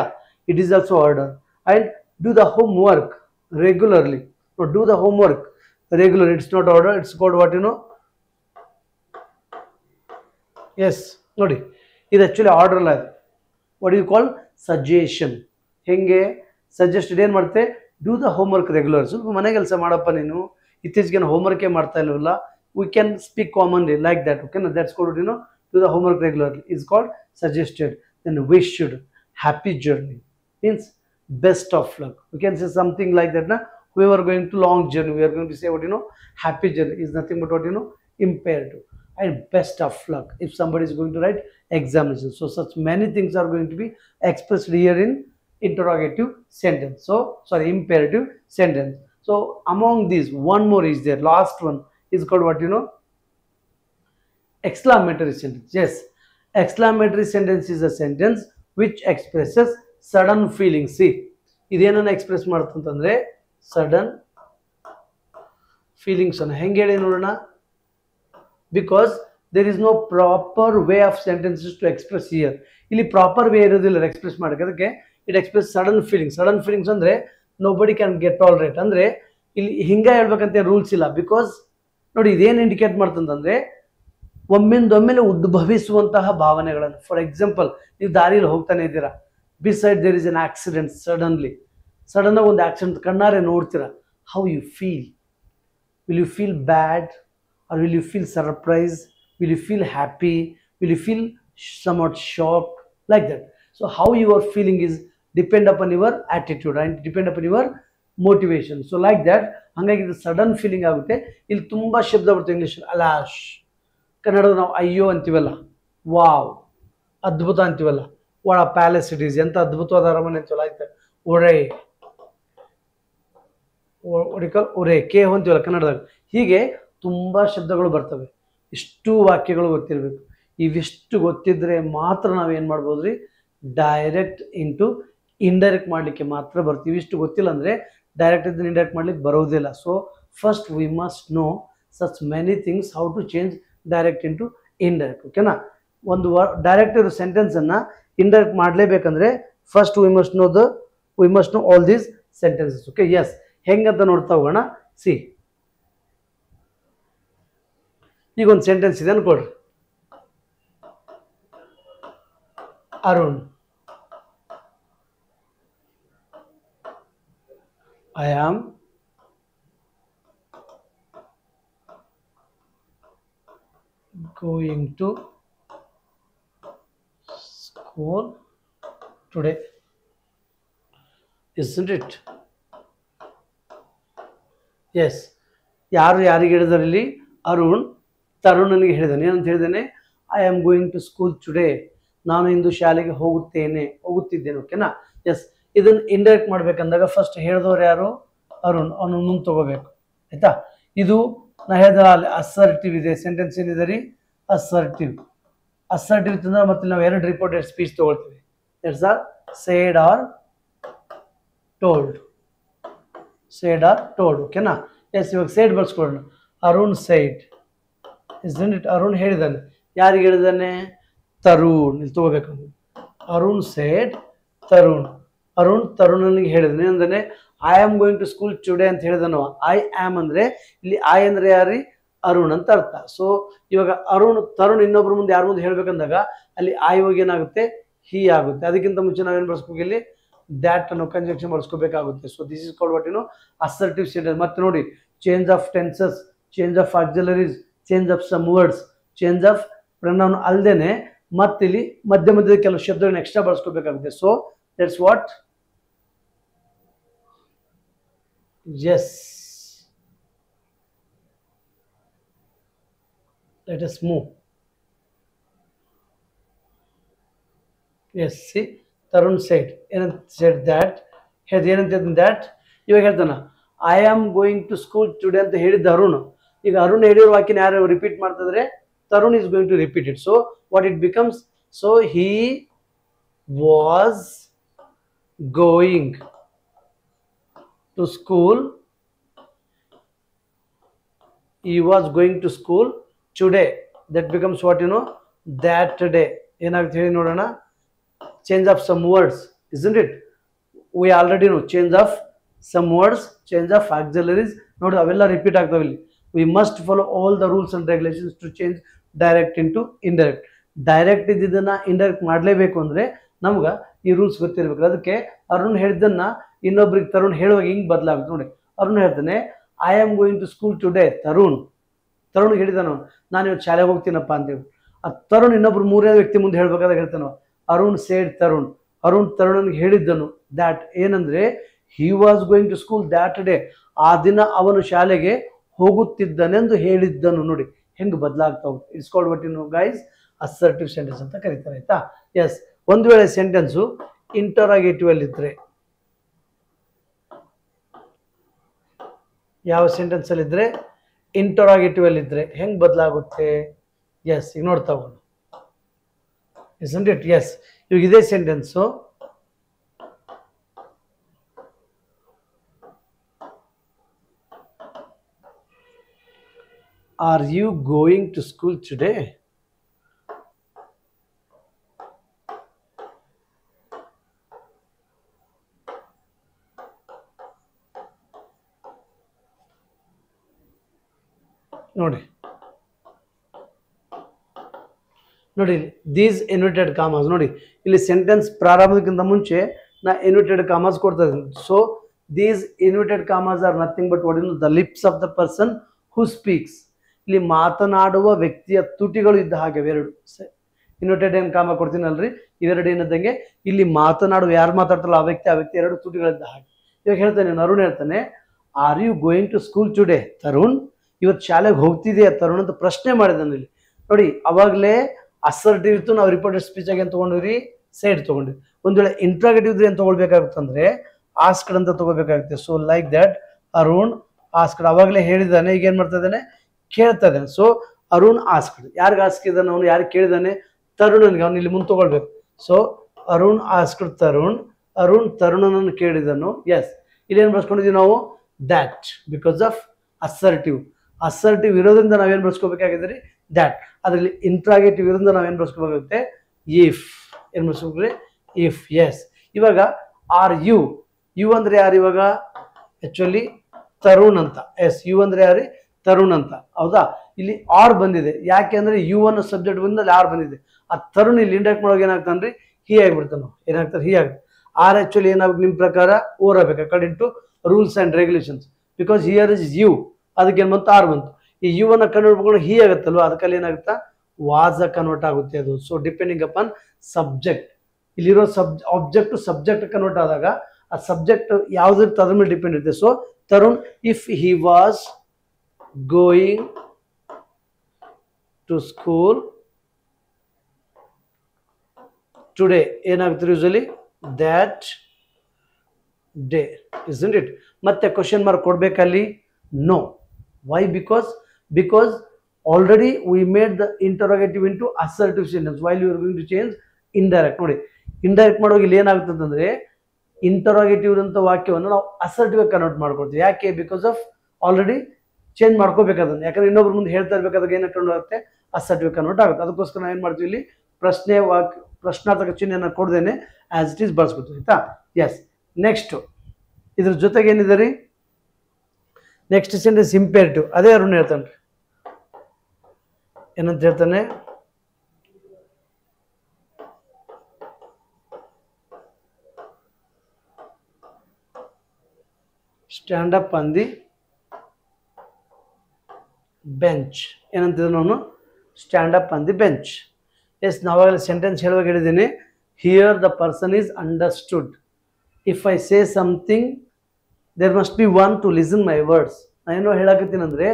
it is also order. And do the home work regularly. Do the home work regular, it's not order, it's called what yes. ನೋಡಿ, ಇದು ಆ್ಯಕ್ಚುಲಿ ಆರ್ಡರ್ ಅಲ್ಲ, ಇದು ವಾಟ್ ಯು ಕಾಲ್ ಸಜೆಷನ್. ಹೆಂಗೆ ಸಜೆಸ್ಟೆಡ್ ಏನು ಮಾಡುತ್ತೆ, do the home work regular. ಸ್ವಲ್ಪ ಮನೆ ಕೆಲಸ ಮಾಡಪ್ಪ ನೀನು, ಇತ್ತೀಚೆಗೆ ಹೋಮ್ವರ್ಕೇ ಮಾಡ್ತಾ ಇಲ್ಲವಲ್ಲ. We can speak commonly like that. ಓಕೆನಾ? That's called do the homework regularly is called suggested. Then wished, happy journey means best of luck. We can say something like that. Na, we are going to long journey, we are going to say what happy journey is nothing but what imperative. And best of luck if somebody is going to write examination. So such many things are going to be expressed here in interrogative sentence. So sorry, imperative sentence. So among these, one more is there, last one is called what exclamatory sentence. Yes, exclamatory sentence is a sentence which expresses sudden feelings. See, idenana express ಮಾಡುತ್ತಂತಂದ್ರೆ sudden feelings ಅನ್ನು ಹೆಂಗೆ ಹೇಳಿ ನೋಡೋಣ. Because there is no proper way of sentences to express here. ಇಲ್ಲಿ ಪ್ರಾಪರ್ ವೇ ಇರೋದಿಲ್ಲ ಎಕ್ಸ್ಪ್ರೆಸ್ ಮಾಡೋಕೆ. ಅದಕ್ಕೆ it express sudden feelings. Sudden feelings ಅಂದ್ರೆ nobody can get all right. ಅಂದ್ರೆ ಇಲ್ಲಿ ಹಿಂಗೆ ಹೇಳ್ಬೇಕಂತ ರೂಲ್ಸ್ ಇಲ್ಲ. ಬಿಕಾಸ್ ನೋಡಿ, ಇದೇನು ಇಂಡಿಕೇಟ್ ಮಾಡ್ತಂತಂದ್ರೆ ಒಮ್ಮೆಂದೊಮ್ಮೆಲೆ ಉದ್ಭವಿಸುವಂತಹ ಭಾವನೆಗಳನ್ನು. ಫಾರ್ ಎಕ್ಸಾಂಪಲ್, ನೀವು ದಾರಿಯಲ್ಲಿ ಹೋಗ್ತಾನೆ ಇದ್ದೀರಾ, beside there is an accident. Sudden ಆಗಿ ಒಂದು ಆಕ್ಸಿಡೆಂಟ್ ಕಣ್ಣಾರೆ ನೋಡ್ತೀರಾ. How you feel? Will you feel bad or will you feel surprised? Will you feel happy? Will you feel somewhat shocked? Like that. So how you are feeling is depend upon your attitude and depend upon your motivation. So like that, ಹಾಗಾಗಿ ಇದು ಸಡನ್ ಫೀಲಿಂಗ್ ಆಗುತ್ತೆ. ಇಲ್ಲಿ ತುಂಬ ಶಬ್ದ ಬರುತ್ತೆ ಇಂಗ್ಲೀಷ್. ಅಲಾಶ್, ಕನ್ನಡದ ನಾವು ಅಯ್ಯೋ ಅಂತೀವಲ್ಲ, ವಾವ್ ಅದ್ಭುತ ಅಂತೀವಲ್ಲ, what a palace it is, ಎಂಥ ಅದ್ಭುತವಾದ ಅರಮನೆ ಅಂತೀವಲ್ಲ. ಆಯ್ತು, ಒರೆ ಒಡಿಕಲ್ ಒರೆ ಕೇಹ್ ಅಂತೀವಲ್ಲ ಕನ್ನಡದಾಗ. ಹೀಗೆ ತುಂಬ ಶಬ್ದಗಳು ಬರ್ತವೆ. ಇಷ್ಟು ವಾಕ್ಯಗಳು ಗೊತ್ತಿರಬೇಕು. ಇವಿಷ್ಟು ಗೊತ್ತಿದ್ರೆ ಮಾತ್ರ ನಾವೇನು ಮಾಡ್ಬೋದು ರೀ, ಡೈರೆಕ್ಟ್ ಇಂಟು ಇಂಡೈರೆಕ್ಟ್ ಮಾಡಲಿಕ್ಕೆ ಮಾತ್ರ ಬರ್ತೀವಿ. ಇವಿಷ್ಟು ಗೊತ್ತಿಲ್ಲ ಅಂದರೆ ಡೈರೆಕ್ಟ್ ಇದ್ದು ಇಂಡೈರೆಕ್ಟ್ ಮಾಡ್ಲಿಕ್ಕೆ ಬರೋದಿಲ್ಲ. So first we must know such many things, how to change direct into indirect. ಓಕೆನಾ? ಒಂದು ಡೈರೆಕ್ಟ್ ಇರೋ ಸೆಂಟೆನ್ಸನ್ನು ಇಂಡೈರೆಕ್ಟ್ ಮಾಡಲೇಬೇಕಂದ್ರೆ first we must know all these sentences. Okay, yes, ಹೆಂಗಂತ ನೋಡ್ತಾ ಹೋಗೋಣ. ಸಿ, ಈಗ ಒಂದು ಸೆಂಟೆನ್ಸ್ ಇದೆ ಅನ್ಕೊಳ್ರಿ. Arun, I am going to school today. Isn't it? Yes. ಯಾರು ಯಾರಿಗೆ ಹೇಳಿದಾರೆ ಇಲ್ಲಿ? ಅರುಣ್ ತರುಣನಿಗೆ ಹೇಳಿದ್ದಾನೆ. ಏನಂತ ಹೇಳಿದ್ದಾನೆ? I am going to school today. ನಾನು ಇಂದು ಶಾಲೆಗೆ ಹೋಗುತ್ತಿದ್ದೇನೆ. ಓಕೆನಾ? ಎಸ್. ಇದನ್ನು ಇಂಡೈರೆಕ್ಟ್ ಮಾಡ್ಬೇಕಂದಾಗ ಫಸ್ಟ್ ಹೇಳಿದವರು ಯಾರು? ಅರುಣ್. ಅವನು ಮುಂದೆ ತಗೋಬೇಕು. ಆಯ್ತಾ? ಇದು ನಾ ಹೇಳಿದ ಅಲ್ಲಿ ಅಸರ್ಟಿವ್ ಇದೆ. ಸೆಂಟೆನ್ಸ್ ಏನಿದೆ ರೀ? ಅಸರ್ಟಿವ್. ಇತ್ತಂದ್ರೆ ಮತ್ತೆ ನಾವು ಎರಡು ರಿಪೋರ್ಟೆಡ್ ಸ್ಪೀಚ್ ತಗೊಳ್ತೀವಿ. That's or said or told. ಓಕೆನಾ? ಎಸ್, ಇವಾಗ ಸೇಡ್ ಬಳಸ್ಕೊಳ್ಳೋಣ. ಅರುಣ್ ಸೈಡ್. ಅರುಣ್ ಹೇಳಿದ್ದಾನೆ. ಯಾರಿಗೆ ಹೇಳಿದ್ದಾನೆ? ತರುಣ್. ಇಲ್ಲಿ ತಗೋಬೇಕು. ಅರುಣ್ ಸೈಡ್ ತರುಣ್. ತರುಣನಿಗೆ ಹೇಳಿದಾನೆ. ಏನಂದ್ರೆ I am going to school today ಅಂತ ಹೇಳಿದನು. ಐ ಆಮ್ ಅಂದ್ರೆ ಇಲ್ಲಿ ಐ ಅಂದ್ರೆ ಯಾರಿ? ಅರುಣ್ ಅಂತ ಅರ್ಥ. ಸೊ ಇವಾಗ ತರುಣ್ ಇನ್ನೊಬ್ರ ಮುಂದೆ ಯಾರ ಮುಂದೆ ಹೇಳ್ಬೇಕಂದಾಗ ಅಲ್ಲಿ ಐ ಹೋಗಿ ಏನಾಗುತ್ತೆ? ಹಿ ಆಗುತ್ತೆ. ಅದಕ್ಕಿಂತ ಮುಂಚೆ ನಾವೇನು ಬಳಸ್ಬೇಕು? ಇಲ್ಲಿ ದ್ಯಾಟ್ ಅನ್ನೋ ಕಂಜಂಕ್ಷನ್ ಬಳಸ್ಕೋಬೇಕಾಗುತ್ತೆ. So this is called what assertive sentence. ಮತ್ತೆ ನೋಡಿ, change of tenses, change of auxiliaries, change of some words, change of pronoun ಅಲ್ಲದೇನೆ ಮತ್ತಿಲ್ಲಿ ಮಧ್ಯದ ಕೆಲವು ಶಬ್ದಗಳನ್ನ ಎಕ್ಸ್ಟ್ರಾ ಬಳಸ್ಕೋಬೇಕಾಗುತ್ತೆ. So that's what yes. Let us move. Yes, see, Tarun said that ಹೇಳ್ದು ಏನಂತ ಹೇಳ್ತೀನಿ ದ್ಯಾಟ್. ಇವಾಗ ಹೇಳ್ತಾನ I am going to school today ಅಂತ ಹೇಳಿದ್ದ ಅರುಣ್. ಈಗ ಅರುಣ್ ಹೇಳಿರೋ ವಾಕ್ಯನ ಯಾರು ರಿಪೀಟ್ ಮಾಡ್ತಿದ್ರೆ Tarun is going to repeat it. So what it becomes, so he was going to school, he was going to school today. That becomes what, you know, that day. ಏನಾಗುತ್ತೆ ಹೇಳಿ ನೋಡೋಣ. Change of some words, isn't it? We already know change of some words, change of auxiliaries. ನೋಡಿ ಅವೆಲ್ಲ ರಿಪೀಟ್ ಆಗ್ತಾವೆ ಇಲ್ಲಿ. We must follow all the rules and regulations to change direct into indirect. Direct ಇದ್ದಿದ್ದನ್ನ ಇಂಡೈರೆಕ್ಟ್ ಮಾಡಲೇಬೇಕು ಅಂದರೆ ನಮ್ಗೆ ಈ ರೂಲ್ಸ್ ಗೊತ್ತಿರಬೇಕು. ಅದಕ್ಕೆ ಅರುಣ್ ಹೇಳಿದ್ದನ್ನ ಇನ್ನೊಬ್ರಿಗೆ ತರುಣ್ ಹೇಳುವಾಗ ಹಿಂಗೆ ಬದಲಾಗುತ್ತೆ ನೋಡಿ. ಅರುಣ್ ಹೇಳ್ತಾನೆ I am going to school today. Tarun ಹೇಳಿದಾನು ನಾನು ಇವತ್ತು ಶಾಲೆಗೆ ಹೋಗ್ತೀನಪ್ಪ ಅಂತೇಳಿ. ಆ ತರುಣ್ ಇನ್ನೊಬ್ರು ಮೂರನೇ ವ್ಯಕ್ತಿ ಮುಂದೆ ಹೇಳ್ಬೇಕಾದ್ರೆ ಹೇಳ್ತಾನೋ ಅರುಣ್ ಸೇಡ್ ತರುಣ್. ತರುಣನಿಗೆ ಹೇಳಿದ್ದನು ದ್ಯಾಟ್ ಏನಂದ್ರೆ he was going to school that day. ಆ ದಿನ ಅವನು ಶಾಲೆಗೆ ಹೋಗುತ್ತಿದ್ದನೆಂದು ಹೇಳಿದ್ದನು. ನೋಡಿ ಹೆಂಗೆ ಬದಲಾಗ್ತಾ ಹೋಗುತ್ತೆ. It's called what you know guys assertive sentence ಅಂತ ಕರೀತಾರೆ ಆಯ್ತಾ. ಎಸ್, ಒಂದು ವೇಳೆ ಸೆಂಟೆನ್ಸು ಇಂಟರಾಗೇಟಿವ್ ಅಲ್ಲಿ ಇದ್ರೆ, ಯಾವ ಸೆಂಟೆನ್ಸ್ ಅಲ್ಲಿ ಇದ್ರೆ ಇಂಟರಾಗೇಟಿವ್ ಅಲ್ಲಿ ಇದ್ರೆ ಹೆಂಗ್ ಬದಲಾಗುತ್ತೆ. ಎಸ್, ಈಗ ನೋಡ್ತಾ ಹೋಗೋಣ. isn't it? ಎಸ್, ಇವಾಗ ಇದೇ sentence are you going to school today. ನೋಡಿ ದೀಸ್ ಇನ್ವರ್ಟೆಡ್ ಕಾಮರ್ಸ್. ನೋಡಿ ಇಲ್ಲಿ ಸೆಂಟೆನ್ಸ್ ಪ್ರಾರಂಭಕ್ಕಿಂತ ಮುಂಚೆ ನಾ ಇನ್ವರ್ಟೆಡ್ ಕಾಮರ್ಸ್ ಕೊಡ್ತಾ ಇದ್ದೀನಿ. So these inverted commerce R nothing but what is the lips of the person who speaks. ಇಲ್ಲಿ ಮಾತನಾಡುವ ವ್ಯಕ್ತಿಯ ತುಟಿಗಳು ಇದ್ದ ಹಾಗೆ ಇವೆರಡು. ಇನ್ವರ್ಟೆಡ್ ಏನು ಕಾಮ ಕೊಡ್ತೀನಲ್ರಿ, ಇವೆರಡು ಏನಂದಂಗೆ ಇಲ್ಲಿ ಮಾತನಾಡುವ ಯಾರು ಮಾತಾಡ್ತಾರಲ್ಲ ಆ ವ್ಯಕ್ತಿ ಎರಡು ತುಟಿಗಳಿದ್ದ ಹಾಗೆ. ಇವಾಗ ಹೇಳ್ತಾನೆ ಅರುಣ್ ಹೇಳ್ತಾನೆ are you going to school today. Tarun ಇವತ್ತು ಶಾಲೆಗೆ ಹೋಗ್ತಿದೆಯಾ ತರುಣ್ ಅಂತ ಪ್ರಶ್ನೆ ಮಾಡಿದಾನೆ ಇಲ್ಲಿ. ನೋಡಿ ಅವಾಗಲೇ ಅಸರ್ಟಿವ್ ಇತ್ತು, ನಾವು ರಿಪೋರ್ಟೆಡ್ ಸ್ಪೀಚ್ ಆಗಿ ಏನು ತೊಗೊಂಡ್ರಿ, ಸೈಡ್ ತೊಗೊಂಡ್ರಿ. ಒಂದು ವೇಳೆ ಇಂಟ್ರಾಗೇಟಿವ್ ಇದ್ರೆ ಏನು ತೊಗೊಳ್ಬೇಕಾಗುತ್ತಂದ್ರೆ ಆಸ್ಕ್ಡ್ ಅಂತ ತಗೋಬೇಕಾಗುತ್ತೆ. So like that Arun asked. ಅವಾಗಲೇ ಹೇಳಿದ್ದಾನೆ, ಈಗ ಏನು ಮಾಡ್ತಾ ಇದ್ದಾನೆ, ಕೇಳ್ತಾ ಇದ್ದಾನೆ. So Arun asked. ಯಾರಿಗೆ ಆಸ್ಕಿದ್ದಾನೆ ಅವನು, ಯಾರಿಗೆ ಕೇಳಿದಾನೆ, ತರುಣನಿಗೆ. ಅವನು ಇಲ್ಲಿ ಮುಂದೆ ತಗೊಳ್ಬೇಕು. So Arun asked Tarun. ಅರುಣ್ ತರುಣನನ್ನು ಕೇಳಿದನು. ಎಸ್, ಇಲ್ಲೇನು ಬಳಸ್ಕೊಂಡಿದ್ದೀವಿ ನಾವು that because of assertive. Assertive ಇರೋದ್ರಿಂದ ನಾವೇನು ಬಳಸ್ಕೋಬೇಕಾಗಿದ್ರಿ ದ್ಯಾಟ್. ಅದರಲ್ಲಿ ಇಂಟ್ರಾಗೇಟಿವ್ ಇರೋದ್ರಿಂದ ನಾವೇನು ಬಳಸ್ಕೋಬೇಕಾಗುತ್ತೆ ಇಫ್. ಏನು ಬಳಸ್ಕೋಬೇಕ್ರಿ ಇಫ್. ಎಸ್, ಇವಾಗ ಆರ್ ಯು. ಯು ಅಂದ್ರೆ ಯಾರು ಇವಾಗ ಆಕ್ಚುಲಿ ತರುಣ್ ಅಂತ. ಎಸ್, ಯು ಅಂದ್ರೆ ಯಾರು, ತರುಣ್ ಅಂತ. ಹೌದಾ, ಇಲ್ಲಿ ಆರ್ ಬಂದಿದೆ. ಯಾಕೆ ಅಂದ್ರೆ ಯು ಅನ್ನೋ ಸಬ್ಜೆಕ್ಟ್ ಬಂದಲ್ಲಿ ಆರ್ ಬಂದಿದೆ. ಆ ತರುಣ್ ಇಲ್ಲಿ ಇಂಡೈರೆಕ್ಟ್ ಮಾಡೋಕೆ ಏನಾಗ್ತಾನ್ರಿ, ಹಿ ಆಗಿಬಿಡ್ತಾನೆ. ಏನಾಗ್ತಾರೆ, ಹಿ ಆಗುತ್ತೆ. ಆರ್ ಆಕ್ಚುಲಿ ಏನಾಗ್ಬೇಕು ನಿಮ್ಮ ಪ್ರಕಾರ, ಓರ್ ಆಗ್ಬೇಕು according to rules and regulations. Because here is you, ಅದಕ್ಕೆ ಏನು ಬಂತು, ಆರ್ ಬಂತು. ಈ ಯು ಅನ್ನ ಕನ್ವರ್ಟ್ ಮಾಡ್ಕೊಂಡು ಹಿ ಆಗುತ್ತಲ್ವ, ಅದಕ್ಕಲ್ಲಿ ಏನಾಗುತ್ತಾ ವಾಸ್ ಕನ್ವರ್ಟ್ ಆಗುತ್ತೆ ಅದು. So depending upon subject. ಇಲ್ಲಿರೋ ಆಬ್ಜೆಕ್ಟ್ ಸಬ್ಜೆಕ್ಟ್ ಕನ್ವರ್ಟ್ ಆದಾಗ ಆ ಸಬ್ಜೆಕ್ಟ್ ಯಾವ್ದಿರುತ್ತೆ ಅದ್ರ ಮೇಲೆ ಡಿಪೆಂಡ್ ಇರುತ್ತೆ. So Tarun if he was going to school today ಏನಾಗುತ್ತೆ usually that day. isn't it? ಮತ್ತೆ ಕ್ವಶನ್ ಮಾರ್ಕ್ ಕೊಡ್ಬೇಕಲ್ಲಿ, no. Why? Because already we made the interrogative into assertive sentence while you are going to change indirect. ನೋಡಿ ಇಂಡೈರೆಕ್ಟ್ ಮಾಡುವಾಗ ಇಲ್ಲಿ ಏನಾಗುತ್ತೆ ಅಂತಂದ್ರೆ ಇಂಟರೋಗೇಟಿವ್ ಅಂತ ವಾಕ್ಯವನ್ನು ನಾವು ಅಸರ್ಟಿವ್ ಕನ್ವರ್ಟ್ ಮಾಡ್ಕೊಳ್ತೀವಿ. ಯಾಕೆ? ಬಿಕಾಸ್ ಆಫ್ ಆಲ್ರೆಡಿ ಚೇಂಜ್ ಮಾಡ್ಕೋಬೇಕಾದ್ರೆ. ಯಾಕಂದ್ರೆ ಇನ್ನೊಬ್ರು ಮುಂದೆ ಹೇಳ್ತಾ ಇರ್ಬೇಕಾದ್ರೆ ಏನು ಕನ್ವರ್ಟ್ ಆಗುತ್ತೆ, ಅಸರ್ಟಿವ್ ಕನ್ವರ್ಟ್ ಆಗುತ್ತೆ. ಅದಕ್ಕೋಸ್ಕರ ನಾವು ಏನು ಮಾಡ್ತೀವಿ, ಇಲ್ಲಿ ಪ್ರಶ್ನಾರ್ಥಕ ಚಿಹ್ನೆಯನ್ನು ಕೊಡ್ದೇನೆ ಆಸ್ ಇಟ್ ಈಸ್ ಬಳಸ್ಕೊತೀವಿ. ಆಯ್ತಾ? ಎಸ್. ನೆಕ್ಸ್ಟ್ ಇದ್ರ ಜೊತೆಗೆ ಏನಿದೆ ರೀ, ನೆಕ್ಸ್ಟ್ ಸೆಂಟೆನ್ಸ್ ಇಂಪೇರಿಟಿವ್. ಅದೇ ಅರುಣ್ ಹೇಳ್ತಾನೆ. ಏನಂತ ಹೇಳ್ತಾನೆ, stand up on the bench. ಏನಂತಿದ್ದಾನೆ ಅವನು, stand up on the bench. Yes, ನಾವಾಗಲೇ ಸೆಂಟೆನ್ಸ್ ಹೇಳುವಾಗ ಹೇಳಿದ್ದೀನಿ, here the person is understood. If I say something there must be one to listen my words. ನಾನೇನೋ ಹೇಳಕತ್ತೀನಂದರೆ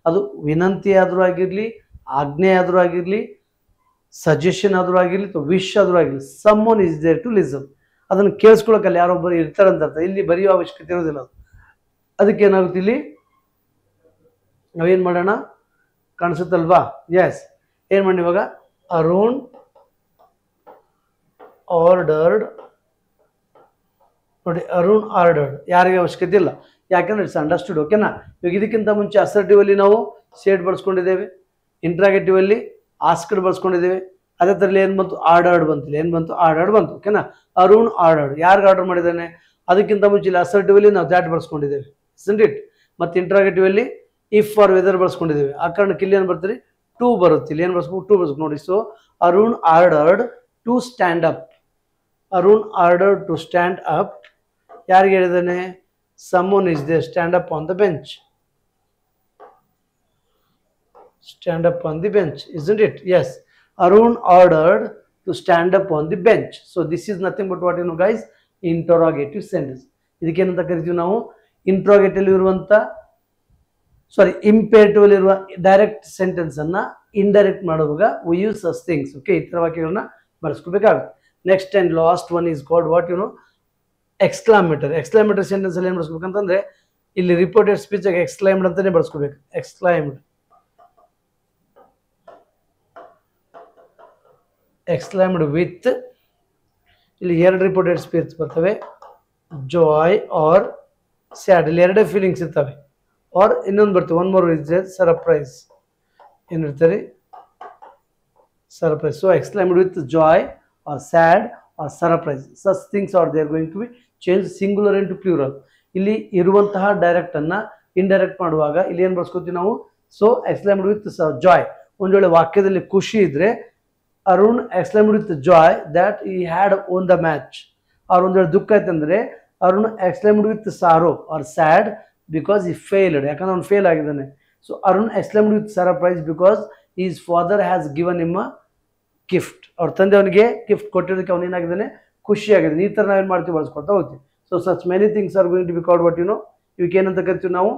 ಅದು ವಿನಂತಿ ಆದರೂ ಆಗಿರಲಿ, ಆಜ್ಞೆ ಆದರೂ ಆಗಿರಲಿ, ಸಜೆಷನ್ ಆದರೂ ಆಗಿರಲಿ, ಅಥವಾ ವಿಶ್ ಆದರೂ ಆಗಿರಲಿ, someone is there to listen. ಅದನ್ನು ಕೇಳಿಸ್ಕೊಳಕ್ಕಲ್ಲಿ ಯಾರೊಬ್ಬರು ಇರ್ತಾರಂತ ಅರ್ಥ. ಇಲ್ಲಿ ಬರೆಯುವ ಅವಶ್ಯಕತೆ ಇರೋದಿಲ್ಲ. ಅದಕ್ಕೆ ಏನಾಗುತ್ತೆ, ಇಲ್ಲಿ ನಾವೇನು ಮಾಡೋಣ, ಕಾಣಿಸುತ್ತಲ್ವಾ? ಎಸ್, ಏನು ಮಾಡಿ ಇವಾಗ, ಅರುಣ್ ಆರ್ಡರ್ಡ್. ನೋಡಿ, ಅರುಣ್ ಆರ್ಡರ್ಡ್ ಯಾರಿಗೆ ಅವಶ್ಯಕತೆ ಇಲ್ಲ, ಯಾಕಂದ್ರೆ ಇಟ್ಸ್ ಅಂಡರ್ಸ್ಟುಡ್. ಓಕೆನಾ? ಇವಾಗ ಇದಕ್ಕಿಂತ ಮುಂಚೆ ಅಸರ್ಟಿವ್ ಅಲ್ಲಿ ನಾವು ಸೇಡ್ ಬಳಸ್ಕೊಂಡಿದ್ದೇವೆ, ಇಂಟ್ರಾಗೇಟಿವ್ ಅಲ್ಲಿ ಆಸ್ಕ್ಡ್ ಬಳಸ್ಕೊಂಡಿದ್ದೇವೆ. ಅದೇ ಥರಲ್ಲಿ ಏನು ಬಂತು, ಆರ್ಡರ್ಡ್ ಬಂತಿಲ್ಲ. ಏನು ಬಂತು, ಆರ್ಡರ್ಡ್ ಬಂತು. ಓಕೆನಾ? ಅರುಣ್ ಆರ್ಡರ್ಡ್ ಯಾರಿಗೆ ಆರ್ಡರ್ ಮಾಡಿದ್ದಾನೆ. ಅದಕ್ಕಿಂತ ಮುಂಚೆ ಇಲ್ಲಿ ಅಸರ್ಟಿವ್ ಅಲ್ಲಿ ನಾವು ದ್ಯಾಟ್ ಬಳಸ್ಕೊಂಡಿದ್ದೇವೆ, ಇಸ್ಂಟ್ ಇಟ್? ಮತ್ತು ಇಂಟ್ರಾಗೇಟಿವ್ ಅಲ್ಲಿ ಇಫ್ ಆರ್ ವೆದರ್ ಬಳಸ್ಕೊಂಡಿದ್ದೇವೆ. ಆ ಕಾರಣಕ್ಕೆ ಇಲ್ಲಿ ಏನು ಬರ್ತೀರಿ, ಟು ಬರುತ್ತೆ. ಇಲ್ಲಿ ಏನು ಬಳಸ್ಬೇಕು, ಟು ಬಳಸ್ಬೇಕು. ನೋಡಿ, so Arun ordered to stand up. Arun ordered to stand up. ಯಾರಿಗೆ ಹೇಳಿದ್ದಾನೆ, someone is there, stand up on the bench. Stand up on the bench, isn't it? Yes, Arun ordered to stand up on the bench. So this is nothing but what, you know guys, interrogative sentence. ಇದಕ್ಕೆ ಏನಂತ ಕರಿತೀವಿ ನಾವು, ಇಂಟ್ರೋಗೇಟಿವ್ ಇರುವಂತ, ಸಾರಿ ಇಂಪೇರೇಟಿವ್ ಇರುವ ಡೈರೆಕ್ಟ್ ಸೆಂಟೆನ್ಸ್ ಅನ್ನ ಇಂಡೈರೆಕ್ಟ್ ಮಾಡುವಾಗ we use such things. Okay, ಈ ತರ ವಾಕ್ಯಗಳನ್ನ ಬಳಸ್ಕೋಬೇಕಾಗುತ್ತೆ. Next and last one is called what, you know, exclamatory. Exclamatory sentence ಅಲ್ಲಿ ಏನು ಬಳಸ್ಬೇಕಂತಂದ್ರೆ, ಇಲ್ಲಿ ರಿಪೋರ್ಟೆಡ್ ಸ್ಪೀಚ್ ಆಗಿ ಎಕ್ಸ್ಕ್ಲೈಮ್ಡ್ ಅಂತಾನೆ ಬಳಸ್ಕೋಬೇಕು. ಎಕ್ಸ್ಕ್ಲೈಮ್ಡ್, ಎಕ್ಸ್ಕ್ಲೈಮ್ಡ್ ವಿತ್, ಇಲ್ಲಿ ಎರಡು ರಿಪೋರ್ಟೆಡ್ ಸ್ಪೀಚ್ ಬರ್ತವೆ, ಜಾಯ್ ಆರ್ ಸ್ಯಾಡ್. ಇಲ್ಲಿ ಎರಡೇ ಫೀಲಿಂಗ್ಸ್ ಇರ್ತವೆ. ಆರ್ ಇನ್ನೊಂದು ಬರ್ತವೆ, ಒನ್ ಮೋರ್ ಇಸ್ ಸರ್ಪ್ರೈಸ್. ಏನಿರ್ತಾರೆ, surprise. So exclaimed with joy or sad or surprise, such things are there going to be changed singular into plural. ಇಲ್ಲಿ ಇರುವಂತಹ ಡೈರೆಕ್ಟ್ ಅನ್ನ ಇಂಡೈರೆಕ್ಟ್ ಮಾಡುವಾಗ ಇಲ್ಲಿ ಏನು ಬಳಸ್ಕೊತೀವಿ ನಾವು, ಸೊ ಎಕ್ಸ್ಕ್ಲೈಮ್ಡ್ ವಿತ್ ಜಾಯ್. ಒಂದು ವೇಳೆ ವಾಕ್ಯದಲ್ಲಿ ಖುಷಿ ಇದ್ರೆ, Arun exclaimed with joy that he had won the match. ಅವ್ರ ಒಂದು ವೇಳೆ ದುಃಖ ಆಯ್ತಂದ್ರೆ, Arun exclaimed with sorrow or sad because he failed, ಯಾಕಂದ್ರೆ ಅವ್ನು ಫೇಲ್ ಆಗಿದ್ದಾನೆ. So Arun exclaimed with surprise because his father has given him a gift. ಅವ್ರ ತಂದೆ ಅವನಿಗೆ ಗಿಫ್ಟ್ ಕೊಟ್ಟಿರೋದಕ್ಕೆ ಅವನು ಏನಾಗಿದ್ದಾನೆ, ಖುಷಿಯಾಗಿದ್ದಾನೆ. ಈ ಥರ ನಾವೇನು ಮಾಡ್ತೀವಿ, ಬಳಸ್ಕೊಳ್ತಾ ಹೋಗ್ತೀವಿ. So such many things are going to be called what, you know, ಇವಕ್ಕೆ ಏನಂತ ಕರಿತೀವಿ ನಾವು,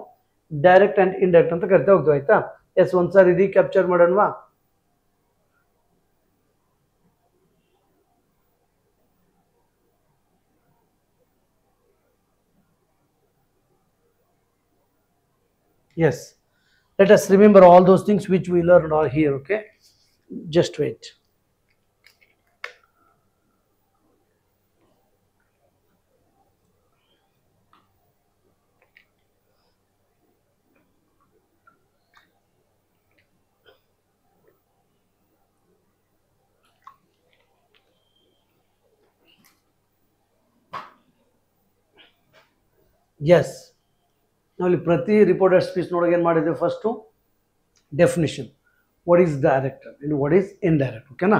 ಡೈರೆಕ್ಟ್ ಆ್ಯಂಡ್ ಇಂಡೈರೆಕ್ಟ್ ಅಂತ ಕರಿತಾ ಹೋಗ್ತೀವಿ. ಆಯ್ತಾ? ಎಸ್, ಒಂದ್ಸಾರಿ recapture ಮಾಡೋಣವಾ? Yes, let us remember all those things which we learned all here. Okay, just wait. Yes, now ಪ್ರತಿ ರಿಪೋರ್ಟೆಡ್ ಸ್ಪೀಚ್ ನೋಡೋಕೆ ಏನು ಮಾಡಿದ್ವಿ, first definition, what is direct and what is indirect. ಓಕೆನಾ?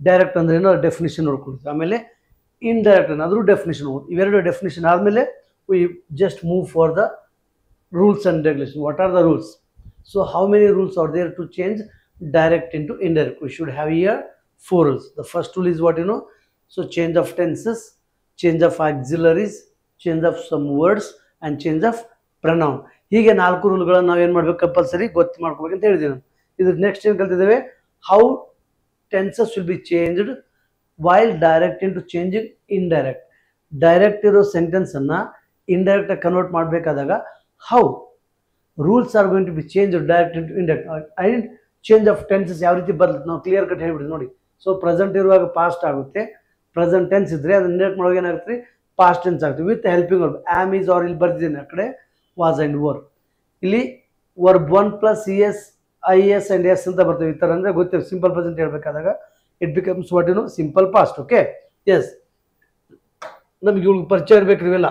ಡೈರೆಕ್ಟ್ ಅಂದ್ರೆ ಏನೋ ಡೆಫಿನಿಷನ್ ನೋಡ್ಕೊಳ್ತೀವಿ. ಆಮೇಲೆ ಇಂಡೈರೆಕ್ಟ್ ಅನ್ನಾದರೂ ಡೆಫಿನಿಷನ್. ಇವೆರಡು ಡೆಫಿನಿಷನ್ ಆದಮೇಲೆ we just move for the rules and regulation. What are the rules? So how many rules are there to change direct into indirect? We should have here 4 rules. The first rule is what, you know, so change of tenses, change of auxiliaries, change of some words and change of pronoun. ಹೀಗೆ 4 ರೂಲ್ಗಳನ್ನು ನಾವೇನು ಮಾಡಬೇಕು, ಕಂಪಲ್ಸರಿ ಗೊತ್ತು ಮಾಡ್ಕೋಬೇಕಂತ ಹೇಳಿದ್ದೀನಿ ನಾನು. ಇದ್ರ ನೆಕ್ಸ್ಟ್ ಏನು ಕಲ್ತಿದ್ದೇವೆ, how tenses will be changed while direct into changing indirect. Direct ಇರೋ ಸೆಂಟೆನ್ಸನ್ನು ಇಂಡೈರೆಕ್ಟಾಗಿ ಕನ್ವರ್ಟ್ ಮಾಡಬೇಕಾದಾಗ how rules are going to be change direct into indirect. And change of tenses ಯಾವ ರೀತಿ ಬರ್ತದೆ ನಾವು ಕ್ಲಿಯರ್ ಕಟ್ ಹೇಳ್ಬಿಡಿ ನೋಡಿ. ಸೊ ಪ್ರೆಸೆಂಟ್ ಇರುವಾಗ ಪಾಸ್ಟ್ ಆಗುತ್ತೆ, ಪ್ರೆಸೆಂಟ್ ಟೆನ್ಸ್ ಇದ್ದರೆ ಅದನ್ನ ಇಂಡೈರೆಕ್ಟ್ ಮಾಡುವಾಗ ಏನಾಗುತ್ತೆ, ಪಾಸ್ಟ್ ಟೆನ್ಸ್ ಆಗುತ್ತೆ with helping verb. Am is are ಇಲ್ಲಿ ಬರ್ತಿದ್ದೀನಿ, ಆ ಕಡೆ ವಾಸ್ ಆ್ಯಂಡ್ ವರ್. ಇಲ್ಲಿ verb 1 + es is and s ಅಂತ ಬರ್ತವೆ. ಈ ಥರ ಅಂದರೆ ಗೊತ್ತಿದೆ. ಸಿಂಪಲ್ ಪ್ರೆಸೆಂಟ್ ಹೇಳ್ಬೇಕಾದಾಗ it becomes what, you know, simple past. Okay, yes, ನಮಗೆ ಇವ್ರಿಗೆ ಪರಿಚಯ ಇರಬೇಕು ಇವೆಲ್ಲ.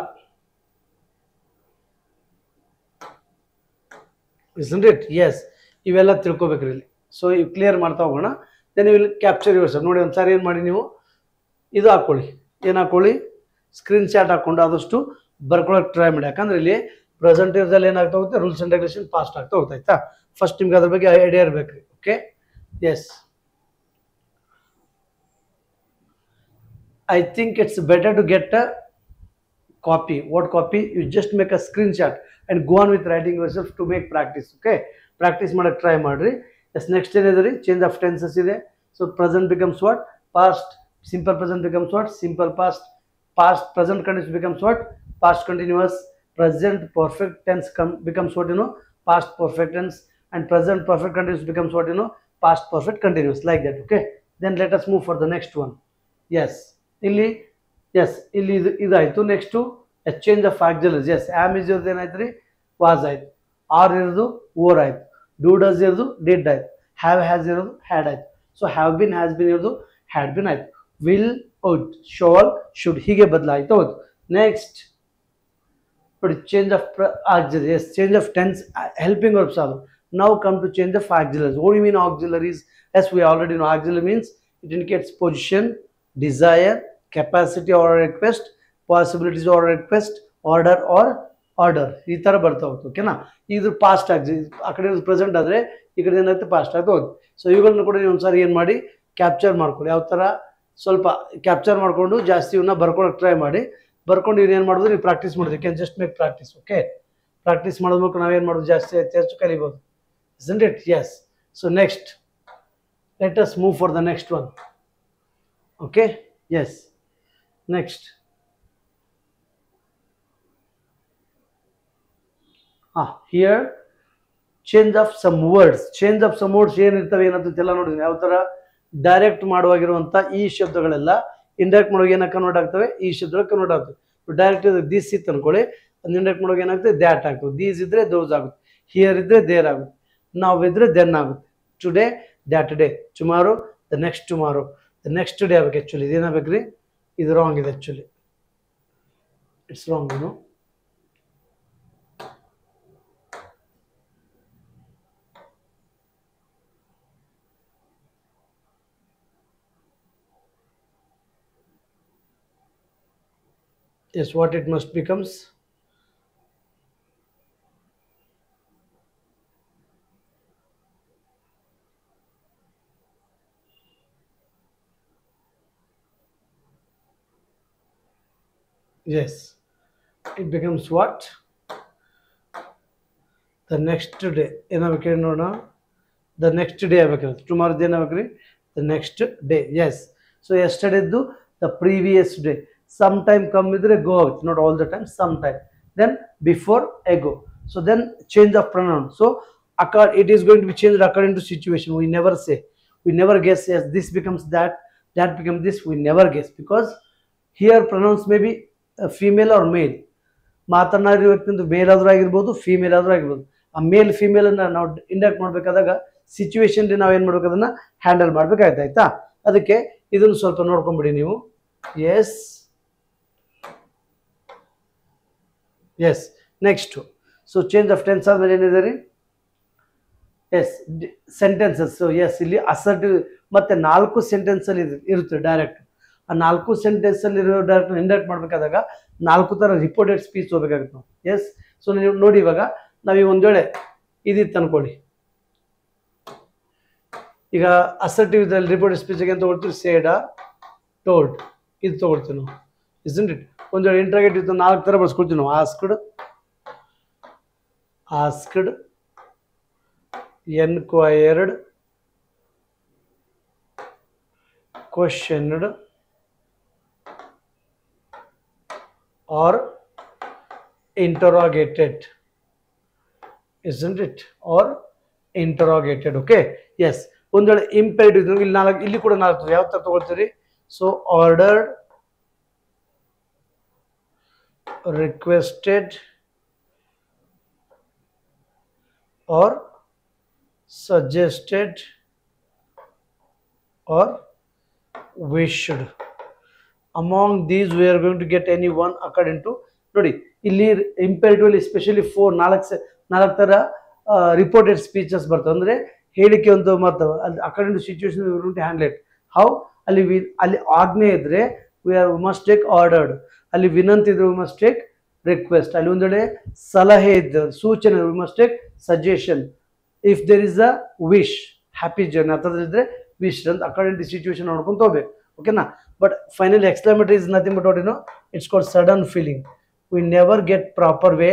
isn't it? ಎಸ್, ಇವೆಲ್ಲ ತಿಳ್ಕೊಬೇಕ್ರಿ ಇಲ್ಲಿ. ಸೊ ಇವು ಕ್ಲಿಯರ್ ಮಾಡ್ತಾ ಹೋಗೋಣ. Then you will capture yourself. ನೋಡಿ ಒಂದು ಸಾರಿ ಏನು ಮಾಡಿ, ನೀವು ಇದು ಹಾಕ್ಕೊಳ್ಳಿ, ಏನು ಹಾಕ್ಕೊಳ್ಳಿ, ಸ್ಕ್ರೀನ್ ಶಾಟ್ ಹಾಕ್ಕೊಂಡು ಆದಷ್ಟು ಬರ್ಕೊಳಕ್ಕೆ ಟ್ರೈ ಮಾಡಿ. ಯಾಕಂದ್ರೆ ಇಲ್ಲಿ ಪ್ರೆಸೆಂಟ್ ಇರ್ದಲ್ಲಿ ಏನಾಗ್ತಾ ಹೋಗುತ್ತೆ, ರೂಲ್ಸ್ ಆ್ಯಂಡ್ ರೆಗ್ಯುಲೇಷನ್ ಪಾಸ್ಟ್ ಆಗ್ತಾ ಹೋಗ್ತಾ ಆಯ್ತಾ. ಫಸ್ಟ್ ನಿಮ್ಗೆ ಅದ್ರ ಬಗ್ಗೆ ಐಡಿಯಾ ಇರಬೇಕ್ರಿ. Okay, yes, I think it's better to get a copy. What copy? You just make a screenshot and go on with writing yourself to make practice. Okay, practice ಮಾಡಕ್ಕೆ ಟ್ರೈ ಮಾಡ್ರಿ. ಎಸ್, ನೆಕ್ಸ್ಟ್ ಏನಿದೆ, ಚೇಂಜ್ ಆಫ್ ಟೆನ್ಸಸ್ ಇದೆ. So present becomes what, past. Simple present becomes what, simple past. past present continuous becomes what? Past continuous. Present perfect tense becomes what, past perfect tense. And present perfect continuous becomes what, past perfect continuous, like that. Okay, then let us move for the next one. Yes, illi, yes, illi idayitu. Next a change of auxiliaries. Yes, am is irdu enaitri, was ಆಯ್ತು. are irdu were ಆಯ್ತು. do does irdu did ಆಯ್ತು. have has irdu had ಆಯ್ತು. So have been has been irdu had been ಆಯ್ತು. will would shall should ಹೀಗೆ ಬದಲಾಯಿತು. ಹೌದು. ನೆಕ್ಸ್ಟ್ ನೋಡಿ, change of auxiliary. Yes, change of tense, helping verbs are. Now come to change of auxiliaries. What do you mean auxiliaries? Yes, we already know auxiliary means it indicates position, desire, capacity or request, possibilities or request, order or order. ಈ ಥರ ಬರ್ತಾ ಹೋಗ್ತು. ಓಕೆನಾ? ಇದು ಪಾಸ್ಟ್ ಆಕ್ಸಿಲರಿ, ಆ ಕಡೆ ಪ್ರೆಸೆಂಟ್ ಆದರೆ ಈ ಕಡೆ ಏನಾಗುತ್ತೆ ಪಾಸ್ಟ್ ಆಗ್ತಾ ಹೋಗುತ್ತೆ. ಸೊ ಇವುಗಳನ್ನ ಕೂಡ ನೀವು ಒಂದ್ಸಾರಿ ಏನು ಮಾಡಿ ಕ್ಯಾಪ್ಚರ್ ಮಾಡ್ಕೊಳ್ಳಿ. ಯಾವ ಥರ ಸ್ವಲ್ಪ ಕ್ಯಾಪ್ಚರ್ ಮಾಡಿಕೊಂಡು ಜಾಸ್ತಿ ಇವನ್ನ ಬರ್ಕೊಳಕ್ಕೆ ಟ್ರೈ ಮಾಡಿ. ಬರ್ಕೊಂಡು ಏನು ಮಾಡೋದು, ನೀವು ಪ್ರಾಕ್ಟೀಸ್ ಮಾಡೋದು. You can just make practice. Okay, practice ಮಾಡೋದಕ್ಕೆ ನಾವೇನು ಮಾಡೋದು, ಜಾಸ್ತಿ ಹೆಚ್ಚು ಕಲಿಬೋದು. isn't it? Yes. So next, let us move for the next one. Okay, yes, next. Here change of some words. Change of some words ಏನು ಇರ್ತವೆ ಏನಂತ ಎಲ್ಲ ನೋಡಿದ್ವಿ. ಯಾವ ಥರ ಡೈರೆಕ್ಟ್ ಮಾಡುವಾಗಿರುವಂಥ ಈ ಶಬ್ದಗಳೆಲ್ಲ ಇಂಡೈರೆಕ್ಟ್ ಮಾಡುವಾಗ ಏನಕ್ಕೆ ಕನ್ವರ್ಟ್ ಆಗ್ತವೆ, ಈ ಶಬ್ದಗಳು ಕನ್ವರ್ಟ್ ಆಗ್ತವೆ. ಡೈರೆಕ್ಟ್ ದಿಸ್ ಇತ್ತು ಅನ್ಕೊಳ್ಳಿ, ಅದು ಇಂಡೈರೆಕ್ಟ್ ಮಾಡುವಾಗ ಏನಾಗ್ತದೆ, ದ್ಯಾಟ್ ಆಗ್ತದೆ. ದೀಸ್ ಇದ್ರೆ ದೋಸ್ ಆಗುತ್ತೆ, ಹಿಯರ್ ಇದ್ರೆ ದೇರ್ ಆಗುತ್ತೆ, ನಾವು ಇದ್ರೆ ದೆನ್ ಆಗುತ್ತೆ. Today that day, tomorrow the next tomorrow, the next day ಆಗ್ಬೇಕು. ಆ್ಯಕ್ಚುಲಿ ಇದೇನಾಗಬೇಕು ರೀ, ಇದು ರಾಂಗ್ ಇದೆ. Actually it's wrong. Yes, what it must becomes. Yes, it becomes what? The next day. ಏನಾಗಬೇಕು ನೋಡೋಣ, ದ ನೆಕ್ಸ್ಟ್ ಡೇ ಆಗಬೇಕಿರುತ್ತೆ. ಟುಮಾರೋದು ಏನಾಗಬೇಕು ರೀ, the next day. Yes, so ಎಸ್ಟರ್ಡೇದ್ದು the previous day. Some time come ಇದ್ರೆ ಗೋ ಆಗುತ್ತೆ, not all the time, some time. Then before ago. So then change of pronoun. So it is going to be changed according to situation. We never say, we never guess. Yes, this becomes that, that becomes this. We never guess, because here pronouns may be female or male. ಮಾತನಾಡಿರೋ ವ್ಯಕ್ತಿ ಮೇಲ್ ಆದರೂ ಆಗಿರ್ಬೋದು, ಫೀಮೇಲ್ ಆದರೂ ಆಗಿರ್ಬೋದು. ಆ ಮೇಲ್ ಫೀಮೇಲನ್ನು ನಾವು ಇಂಡೈರೆಕ್ಟ್ ಮಾಡಬೇಕಾದಾಗ ಸಿಚುವೇಶನ್ಲಿ ನಾವು ಏನು ಮಾಡ್ಬೇಕು, ಅದನ್ನು ಹ್ಯಾಂಡಲ್ ಮಾಡಬೇಕಾಯ್ತು. ಆಯ್ತಾ? ಅದಕ್ಕೆ ಇದನ್ನು ಸ್ವಲ್ಪ ನೋಡ್ಕೊಂಬಿಡಿ ನೀವು. Yes, yes, next. So change of tense ಆದಮೇಲೆ ಏನಿದೆ ರೀ, ಎಸ್, ಸೆಂಟೆನ್ಸಸ್. ಸೊ ಎಸ್, ಇಲ್ಲಿ ಅಸರ್ಟಿವ್ ಮತ್ತು 4 ಸೆಂಟೆನ್ಸಲ್ಲಿ ಇರುತ್ತೆ ಡೈರೆಕ್ಟ್. ಆ 4 ಸೆಂಟೆನ್ಸಲ್ಲಿ ಇರೋ ಡೈರೆಕ್ಟ್ ಇಂಡೈರೆಕ್ಟ್ ಮಾಡಬೇಕಾದಾಗ 4 ಥರ ರಿಪೋರ್ಟೆಡ್ ಸ್ಪೀಚ್ ಹೋಗ್ಬೇಕಾಗುತ್ತೆ ನಾವು. ಎಸ್, ಸೊ ನೀವು ನೋಡಿ, ಇವಾಗ ನಾವೀಗ ಒಂದು ವೇಳೆ ಇದಿತ್ತು ಅನ್ಕೊಳ್ಳಿ. ಈಗ ಅಸರ್ಟಿವ್ ಇದ್ರಲ್ಲಿ ರಿಪೋರ್ಟೆಡ್ ಸ್ಪೀಚಿಗೆ ಏನು ತೊಗೊಳ್ತೀವಿ, ಸೇಡ, ಟೋಲ್ಡ್, ಇದು ತೊಗೊಳ್ತೀವಿ ನಾವು. Isn't it? ಒಂದು ವೇಳೆ ಇಂಟ್ರಾಗೇಟಿವ್ 4 ಥರ ಬಳಸ್ಕೊಳ್ತೀವಿ ನಾವು. Asked, asked, enquired, questioned, or interrogated, isn't it? Or interrogated. Okay, yes. ಒಂದು ವೇಳೆ ಇಂಪೇರೇಟಿವ್ ಇಲ್ಲಿ 4, ಇಲ್ಲಿ ಕೂಡ 4 ಯಾವ ಥರ ತಗೊಳ್ತೀರಿ. So ordered, requested, or suggested, or wished. Among these we are going to get any one according to. ನೋಡಿ, ಇಲ್ಲಿ ಇಂಪೇರೇಟಿವ್ ಎಸ್ಪೆಷಲಿ 4 ಥರ ರಿಪೋರ್ಟೆಡ್ ಸ್ಪೀಚಸ್ ಬರ್ತವೆ. ಅಂದರೆ ಹೇಳಿಕೆ ಒಂದು ಮಾಡ್ತವೆ. ಅಲ್ಲಿ according to situation we will handle it. How? ಅಲ್ಲಿ ಆಜ್ಞೆ ಇದ್ರೆ ವಿ ಮಸ್ಟ್ ಟೇಕ್ ಆರ್ಡರ್ಡ್. ಅಲ್ಲಿ ವಿನಂತಿ ಇದ್ರೆ ವಿ ಮಸ್ಟ್ ಟೇಕ್ ರಿಕ್ವೆಸ್ಟ್. ಅಲ್ಲಿ ಒಂದು ವೇಳೆ ಸಲಹೆ ಇದ್ದ, ಸೂಚನೆ, we must take suggestion. If there is a wish, happy journey ಆ ಥರದಿದ್ರೆ ವಿಶ್ ಅಂತ ಅಕಾರ್ಡಿಂಗ್ ಟು ಸಿಚುವೇಶನ್ ನೋಡ್ಕೊಂತ ಹೋಗ್ಬೇಕು. ಓಕೆನಾ? But finally exclamatory is nothing but what it's called sudden feeling. We never get proper way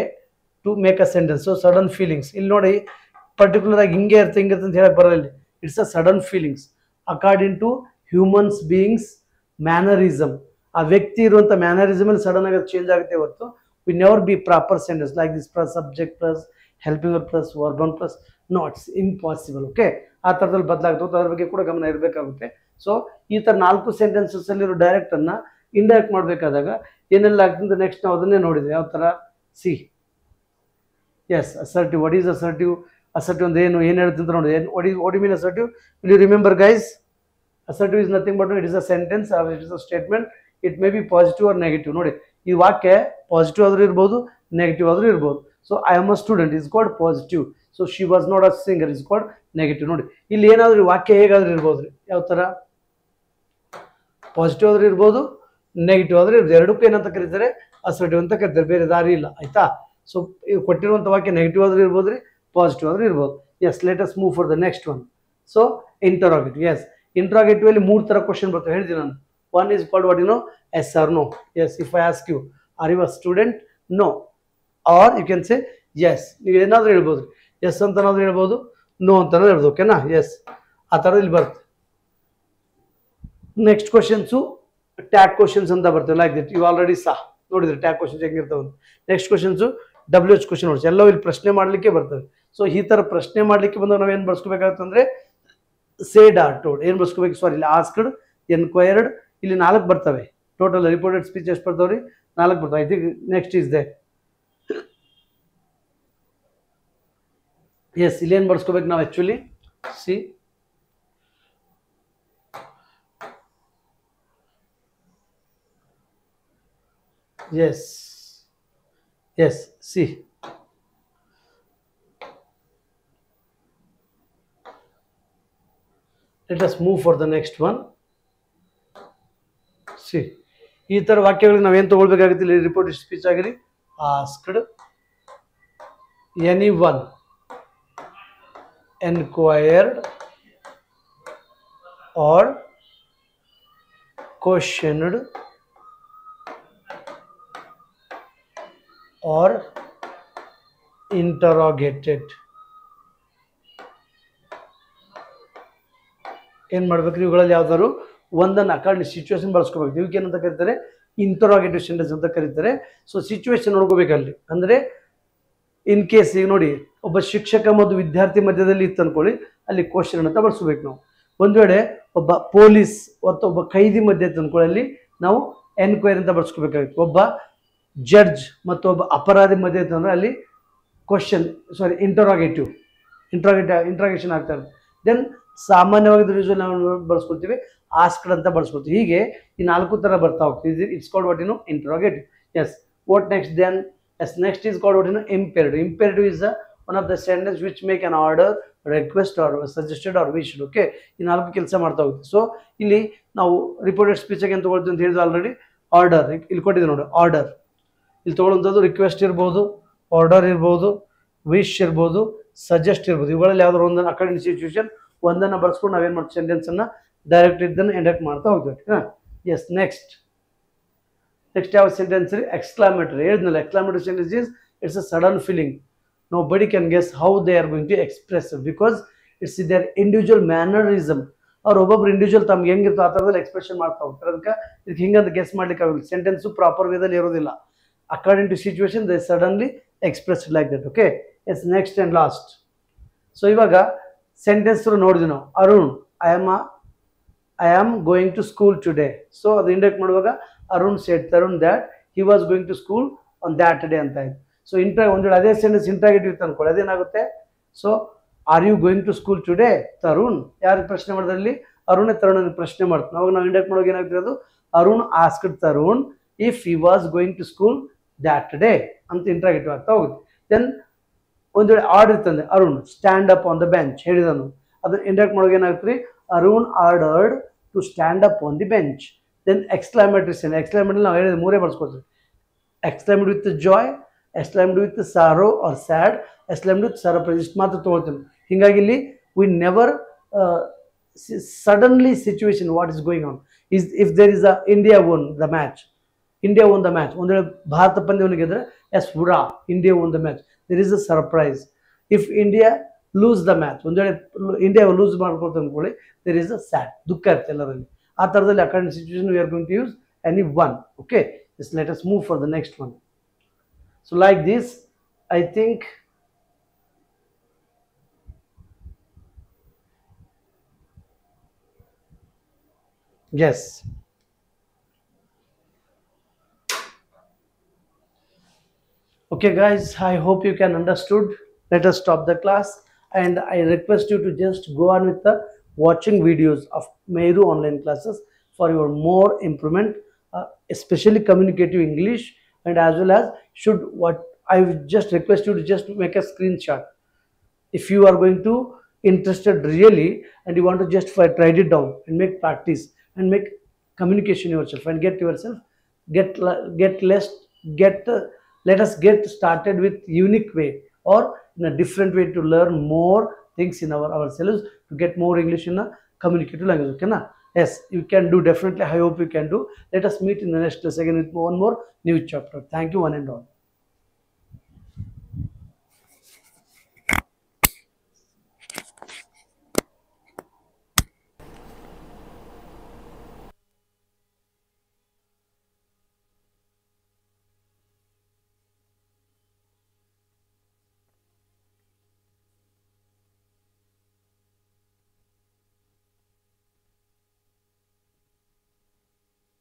to make a sentence. So sudden feelings ಇಲ್ಲಿ ನೋಡಿ, ಪರ್ಟಿಕ್ಯುಲರ್ ಆಗಿ ಹಿಂಗೆ ಇರುತ್ತೆ ಅಂತ ಹೇಳಕ್ ಬರಲ್ಲ. It's a sudden feelings according to humans beings mannerism. ಆ ವ್ಯಕ್ತಿ ಇರುವಂಥ ಮ್ಯಾನರಿಸಮ್ ಸಡನ್ ಆಗಿ ಚೇಂಜ್ ಆಗುತ್ತೆ ಹೊರತು we never be proper sentence like this plus subject plus helping verb plus verb one plus knots impossible. Okay, ಆ ಥರದಲ್ಲಿ ಬದಲಾಗುತ್ತೆ, ಅದ್ರ ಬಗ್ಗೆ ಕೂಡ ಗಮನ ಇರಬೇಕಾಗುತ್ತೆ. ಸೊ ಈ ಥರ 4 ಸೆಂಟೆನ್ಸಸ್ಸಲ್ಲಿರೋ ಡೈರೆಕ್ಟನ್ನು ಇಂಡೈರೆಕ್ಟ್ ಮಾಡಬೇಕಾದಾಗ ಏನೆಲ್ಲ ಆಗ್ತದೆ ನೆಕ್ಸ್ಟ್ ನಾವು ಅದನ್ನೇ ನೋಡಿದ್ವಿ. ಯಾವ ಥರ see yes assertive. What is assertive? Assertive ಅಂದ್ರೆ ಏನು ಹೇಳ್ತೀನಿ ಅಂತ ನೋಡಿ. What you mean assertive? Will you remember guys? Assertive is nothing but it is a sentence, it is a statement, it may be positive or negative. ನೋಡಿ, ಈ ವಾಕ್ಯ ಪಾಸಿಟಿವ್ ಆದರೂ ಇರ್ಬೋದು, ನೆಗೆಟಿವ್ ಆದರೂ ಇರ್ಬೋದು. So I am a student is called positive. So she was not a singer is called negative. ನೋಡಿ, ಇಲ್ಲಿ ಏನಾದರೂ ವಾಕ್ಯ ಹೇಗಾದ್ರೂ ಇರ್ಬೋದು ರೀ. ಯಾವ ಥರ? ಪಾಸಿಟಿವ್ ಆದರೂ ಇರ್ಬೋದು, ನೆಗೆಟಿವ್ ಆದರೂ ಇರ್ಬೋದು. ಎರಡಕ್ಕೂ ಏನಂತ ಕರೀತಾರೆ? ಅಸರ್ಟಿವ್ ಅಂತ ಕರೀತಾರೆ, ಬೇರೆ ದಾರಿ ಇಲ್ಲ. ಆಯ್ತಾ? ಸೊ ಕೊಟ್ಟಿರುವಂಥ ವಾಕ್ಯ ನೆಗೆಟಿವ್ ಆದರೂ ಇರ್ಬೋದು ರೀ, ಪಾಸಿಟಿವ್ ಆದರೂ ಇರ್ಬೋದು. Yes, let us move for the next one. So interrogative. Yes, interrogative ಅಲ್ಲಿ 3 ಥರ ಕ್ವಶನ್ ಬರ್ತವೆ, ಹೇಳ್ತೀನಿ ನಾನು. One is called what you know? Yes or no. Yes, if I ask you are you a student? No. Or you can say yes. ನೀವು ಏನಾದರೂ ಹೇಳ್ಬೋದು, ಎಸ್ ಅಂತನಾದ್ರೂ ಹೇಳ್ಬೋದು, ನೋ ಅಂತನೂ ಹೇಳ್ಬೋದು. ಓಕೆನಾ? ಎಸ್, ಆ ಥರ ಇಲ್ಲಿ ಬರುತ್ತೆ. ನೆಕ್ಸ್ಟ್ ಕ್ವಶನ್ಸು ಟ್ಯಾಗ್ ಕ್ವಶನ್ಸ್ ಅಂತ ಬರ್ತವೆ, like that you already saw ನೋಡಿದ್ರೆ ಟ್ಯಾಗ್ ಕ್ವಶನ್ಸ್ ಹೆಂಗಿರ್ತವೆ. ನೆಕ್ಸ್ಟ್ ಕ್ವಶನ್ಸು WH ಕ್ವಶನ್ ನೋಡ್ಸಿ, ಎಲ್ಲವೂ ಇಲ್ಲಿ ಪ್ರಶ್ನೆ ಮಾಡಲಿಕ್ಕೆ ಬರ್ತವೆ. ಸೊ ಈ ಥರ ಪ್ರಶ್ನೆ ಮಾಡಲಿಕ್ಕೆ ಬಂದಾಗ ನಾವೇನು ಬಳಸ್ಕೋಬೇಕಾಗತ್ತಂದ್ರೆ ಸೇಡ್ ಆರ್ ಟೋಲ್ಡ್. ಏನು ಬಳಸ್ಕೋಬೇಕು? ಸಾರಿ, ಇಲ್ಲಿ ಆಸ್ಕ್ಡ್, ಎನ್ಕ್ವೈರ್ಡ್, ಇಲ್ಲಿ 4 ಬರ್ತವೆ. ಟೋಟಲ್ ರಿಪೋರ್ಟೆಡ್ ಸ್ಪೀಚ್ ಎಷ್ಟು ಬರ್ತಾವ್ರಿ? 4 ಬರ್ತವೆ. I think next is they. Yes, ಇಲ್ಲೇನು ಬಳಸ್ಕೋಬೇಕು ನಾವು actually? See yes yes see let us move for the next one. See, ಈ ಥರ ವಾಕ್ಯಗಳಿಗೆ ನಾವೇನು ತೊಗೊಳ್ಬೇಕಾಗುತ್ತೆ? ಇಲ್ಲಿ ರಿಪೋರ್ಟೆಡ್ ಸ್ಪೀಚ್ ಆಗಿರಿ. Asked, any one, enquired or questioned or interrogated. ಏನು ಮಾಡ್ಬೇಕ್ರಿ? ಇವುಗಳಲ್ಲಿ ಯಾವ್ದಾದ್ರು ಒಂದನ್ನು ಅಕಾರ್ಡಿಂಗ್ ಸಿಚುವೇಶನ್ ಬಳಸ್ಕೋಬೇಕು. ಇವಕ್ಕೆ ಏನಂತ ಕರೀತಾರೆ? ಇಂಟರೋಗೇಟಿವ್ ಸೆಂಟೆನ್ಸ್ ಅಂತ ಕರೀತಾರೆ. ಸೊ ಸಿಚುವೇಶನ್ ನೋಡ್ಕೋಬೇಕಲ್ಲಿ. ಅಂದರೆ ಇನ್ ಕೇಸ್ ಈಗ ನೋಡಿ, ಒಬ್ಬ ಶಿಕ್ಷಕ ಮತ್ತು ವಿದ್ಯಾರ್ಥಿ ಮಧ್ಯದಲ್ಲಿ ಇತ್ತು ಅಂದ್ಕೊಳ್ಳಿ, ಅಲ್ಲಿ ಕ್ವಶನ್ ಅಂತ ಬಳಸ್ಕೋಬೇಕು ನಾವು. ಒಂದು ವೇಳೆ ಒಬ್ಬ ಪೊಲೀಸ್ ಮತ್ತು ಒಬ್ಬ ಖೈದಿ ಮಧ್ಯೆ ಇತ್ತು ಅಂದ್ಕೊಳ್ಳಿ, ಅಲ್ಲಿ ನಾವು ಎನ್ಕ್ವೈರಿ ಅಂತ ಬಳಸ್ಕೋಬೇಕಾಗಿತ್ತು. ಒಬ್ಬ ಜಡ್ಜ್ ಮತ್ತು ಒಬ್ಬ ಅಪರಾಧಿ ಮಧ್ಯೆ ಇತ್ತು ಅಂದರೆ ಅಲ್ಲಿ ಕ್ವಶನ್ ಸಾರಿ ಇಂಟ್ರಾಗೇಷನ್ ಆಗ್ತಾರೆ. ದೆನ್ ಸಾಮಾನ್ಯವಾಗಿ ಯೂಶುವಲ್ ನಾವು ಬಳಸ್ಕೊಳ್ತೀವಿ ಆಸ್ಕ್ಡ್ ಅಂತ ಬಳಸ್ಕೊಳ್ತೀವಿ. ಹೀಗೆ ಈ 4 ಥರ ಬರ್ತಾ ಹೋಗ್ತೀವಿ. It's called what you know? Interrogative. Yes, what next then? Yes, next is called what you know? Imperative. Imperative is one of the sentence which make an order, request or suggested or wished. Okay, ಈ 4 ಕೆಲಸ ಮಾಡ್ತಾ ಹೋಗ್ತೀವಿ. ಸೊ ಇಲ್ಲಿ ನಾವು ರಿಪೋರ್ಟೆಡ್ ಸ್ಪೀಚಾಗಿ ಏನು ತೊಗೊಳ್ತೀವಿ ಅಂತ ಹೇಳಿದ್ರು ಆಲ್ರೆಡಿ. ಆರ್ಡರ್ ಇಲ್ಲಿ ಕೊಟ್ಟಿದೆ ನೋಡಿ, ಆರ್ಡರ್. ಇಲ್ಲಿ ತೊಗೊಳ್ಳೋಂಥದ್ದು ರಿಕ್ವೆಸ್ಟ್ ಇರ್ಬೋದು, ಆರ್ಡರ್ ಇರ್ಬೋದು, ವಿಶ್ ಇರ್ಬೋದು, ಸಜೆಸ್ಟ್ ಇರ್ಬೋದು. ಇವುಗಳಲ್ಲಿ ಯಾವ್ದಾದ್ರು ಒಂದನ್ನು ಅಕಾರ್ಡಿಂಗ್ ಸಿಚುವೇಶನ್ ಒಂದನ್ನು ಬಳಸ್ಕೊಂಡು ನಾವೇನು ಮಾಡ್ತೀವಿ? ಸೆಂಟೆನ್ಸನ್ನು ಡೈರೆಕ್ಟ್ ಇದ್ದನ್ನು ಇಂಡೈರೆಕ್ಟ್ ಮಾಡ್ತಾ ಹೋಗ್ತೀವಿ. ಹಾಂ, ಎಸ್. ನೆಕ್ಸ್ಟ್ ಯಾವ ಸೆಂಟೆನ್ಸ್ ರೀ? ಎಕ್ಸ್ಕ್ಲಾಮೇಟರಿ. ಹೇಳಿದ್ನಲ್ಲ, exclamatory sentence is it's a sudden feeling. Nobody can guess how they are going to express it because it's their individual mannerism. ಅವ್ರು ಒಬ್ಬೊಬ್ರು ಇಂಡಿವಿಜುವಲ್ ತಮ್ಗೆ ಹೆಂಗಿರ್ತೋ ಆ ಥರದಲ್ಲಿ ಎಕ್ಸ್ಪ್ರೆಷನ್ ಮಾಡ್ತಾ ಹೋಗ್ತಾರೆ. ಅದಕ್ಕೆ ಇದಕ್ಕೆ ಹಿಂಗಂತ ಗೆಸ್ ಮಾಡ್ಲಿಕ್ಕೆ ಆಗೋದಿಲ್ಲ. ಸೆಂಟೆನ್ಸು ಪ್ರಾಪರ್ ವೇದಲ್ಲಿ ಇರೋದಿಲ್ಲ. According to situation they suddenly express like that. Okay, yes. Next and last. So ಇವಾಗ ಸೆಂಟೆನ್ಸ್ ನೋಡಿದ್ವಿ ನಾವು. Arun, I am going to school today. So ಅದು ಇಂಡೈರೆಕ್ಟ್ ಮಾಡುವಾಗ Arun said Tarun that he was going to school on that day ಅಂತ ಆಯ್ತು. ಸೊ ಒಂದು ವೇಳೆ ಅದೇ ಸೆಂಟೆನ್ಸ್ ಇಂಟ್ರಾಗೇಟಿವ್ ಇತ್ತು ಅನ್ಕೊಳ್ಳಿ, ಅದೇನಾಗುತ್ತೆ? So are you going to school today Tarun? ಯಾರು ಪ್ರಶ್ನೆ ಮಾಡಿದ್ರಲ್ಲಿ? ಅರುಣೇ ತರುಣ್ ಪ್ರಶ್ನೆ ಮಾಡ್ತಾನೆ. ಅವಾಗ ನಾವು ಇಂಡೈರೆಕ್ಟ್ ಮಾಡುವಾಗ ಏನಾಗ್ತಿರೋದು? Arun asked Tarun if he was going to school that day ಅಂತ ಇಂಟ್ರಾಗೇಟಿವ್ ಆಗ್ತಾ ಹೋಗುತ್ತೆ. ದೆನ್ ಒಂದು ವೇಳೆ ಆರ್ಡರ್ ಇರ್ತಂದ್ರೆ Arun stand up on the bench ಹೇಳಿದನು, ಅದು ಇಂಡೈರೆಕ್ಟ್ ಮಾಡುವಾಗ ಏನಾಗ್ತದೆ? Arun ordered to stand up on the bench. Then exclamatory sentence. Exclamatory ನಾವು ಹೇಳಿದ 3 ಬಳಸ್ಕೊಳ್ತೀವಿ. Exclaimed with joy, exclaimed with sorrow or sad, exclaimed with surprise. ಇಷ್ಟು ಮಾತ್ರ ತೊಗೊಳ್ತೀವಿ. ಹೀಗಾಗಿ ಇಲ್ಲಿ we never suddenly situation what is going on is if there is a India won the match ಒಂದು ವೇಳೆ ಭಾರತ ಪಂದ್ಯವನ್ನು ಗೆದ್ರೆ yes hurrah India won the match, there is a surprise. If India lose the match, ಒಂದು ವೇಳೆ ಇಂಡಿಯಾ ಲೂಸ್ ಮಾಡ್ಕೊಳ್ತಾ ಅಂದ್ಕೊಳ್ಳಿ, ದೇರ್ ಇಸ್ ಅ ಸ್ಯಾಡ್, ದುಃಖ ಇರುತ್ತೆ ಎಲ್ಲರಲ್ಲಿ. ಆ ಥರದಲ್ಲಿ according situation we are going to use any one. Okay, just let us move for the next one. So like this, I think, yes. Okay guys, I hope you can understood. Let us stop the class, and I request you to just go on with the watching videos of Meru online classes for your more improvement, especially communicative English, and as well as should what I would just request you to just make a screenshot. If you are going to interested really and you want to just write it down and make practice and make communication yourself and get get less get let us get started with unique way or in a different way to learn more things in ourselves to get more English in a communicative language. Okay na? Yes, you can do, definitely. I hope you can do. Let us meet in the next class again with one more new chapter. Thank you one and all.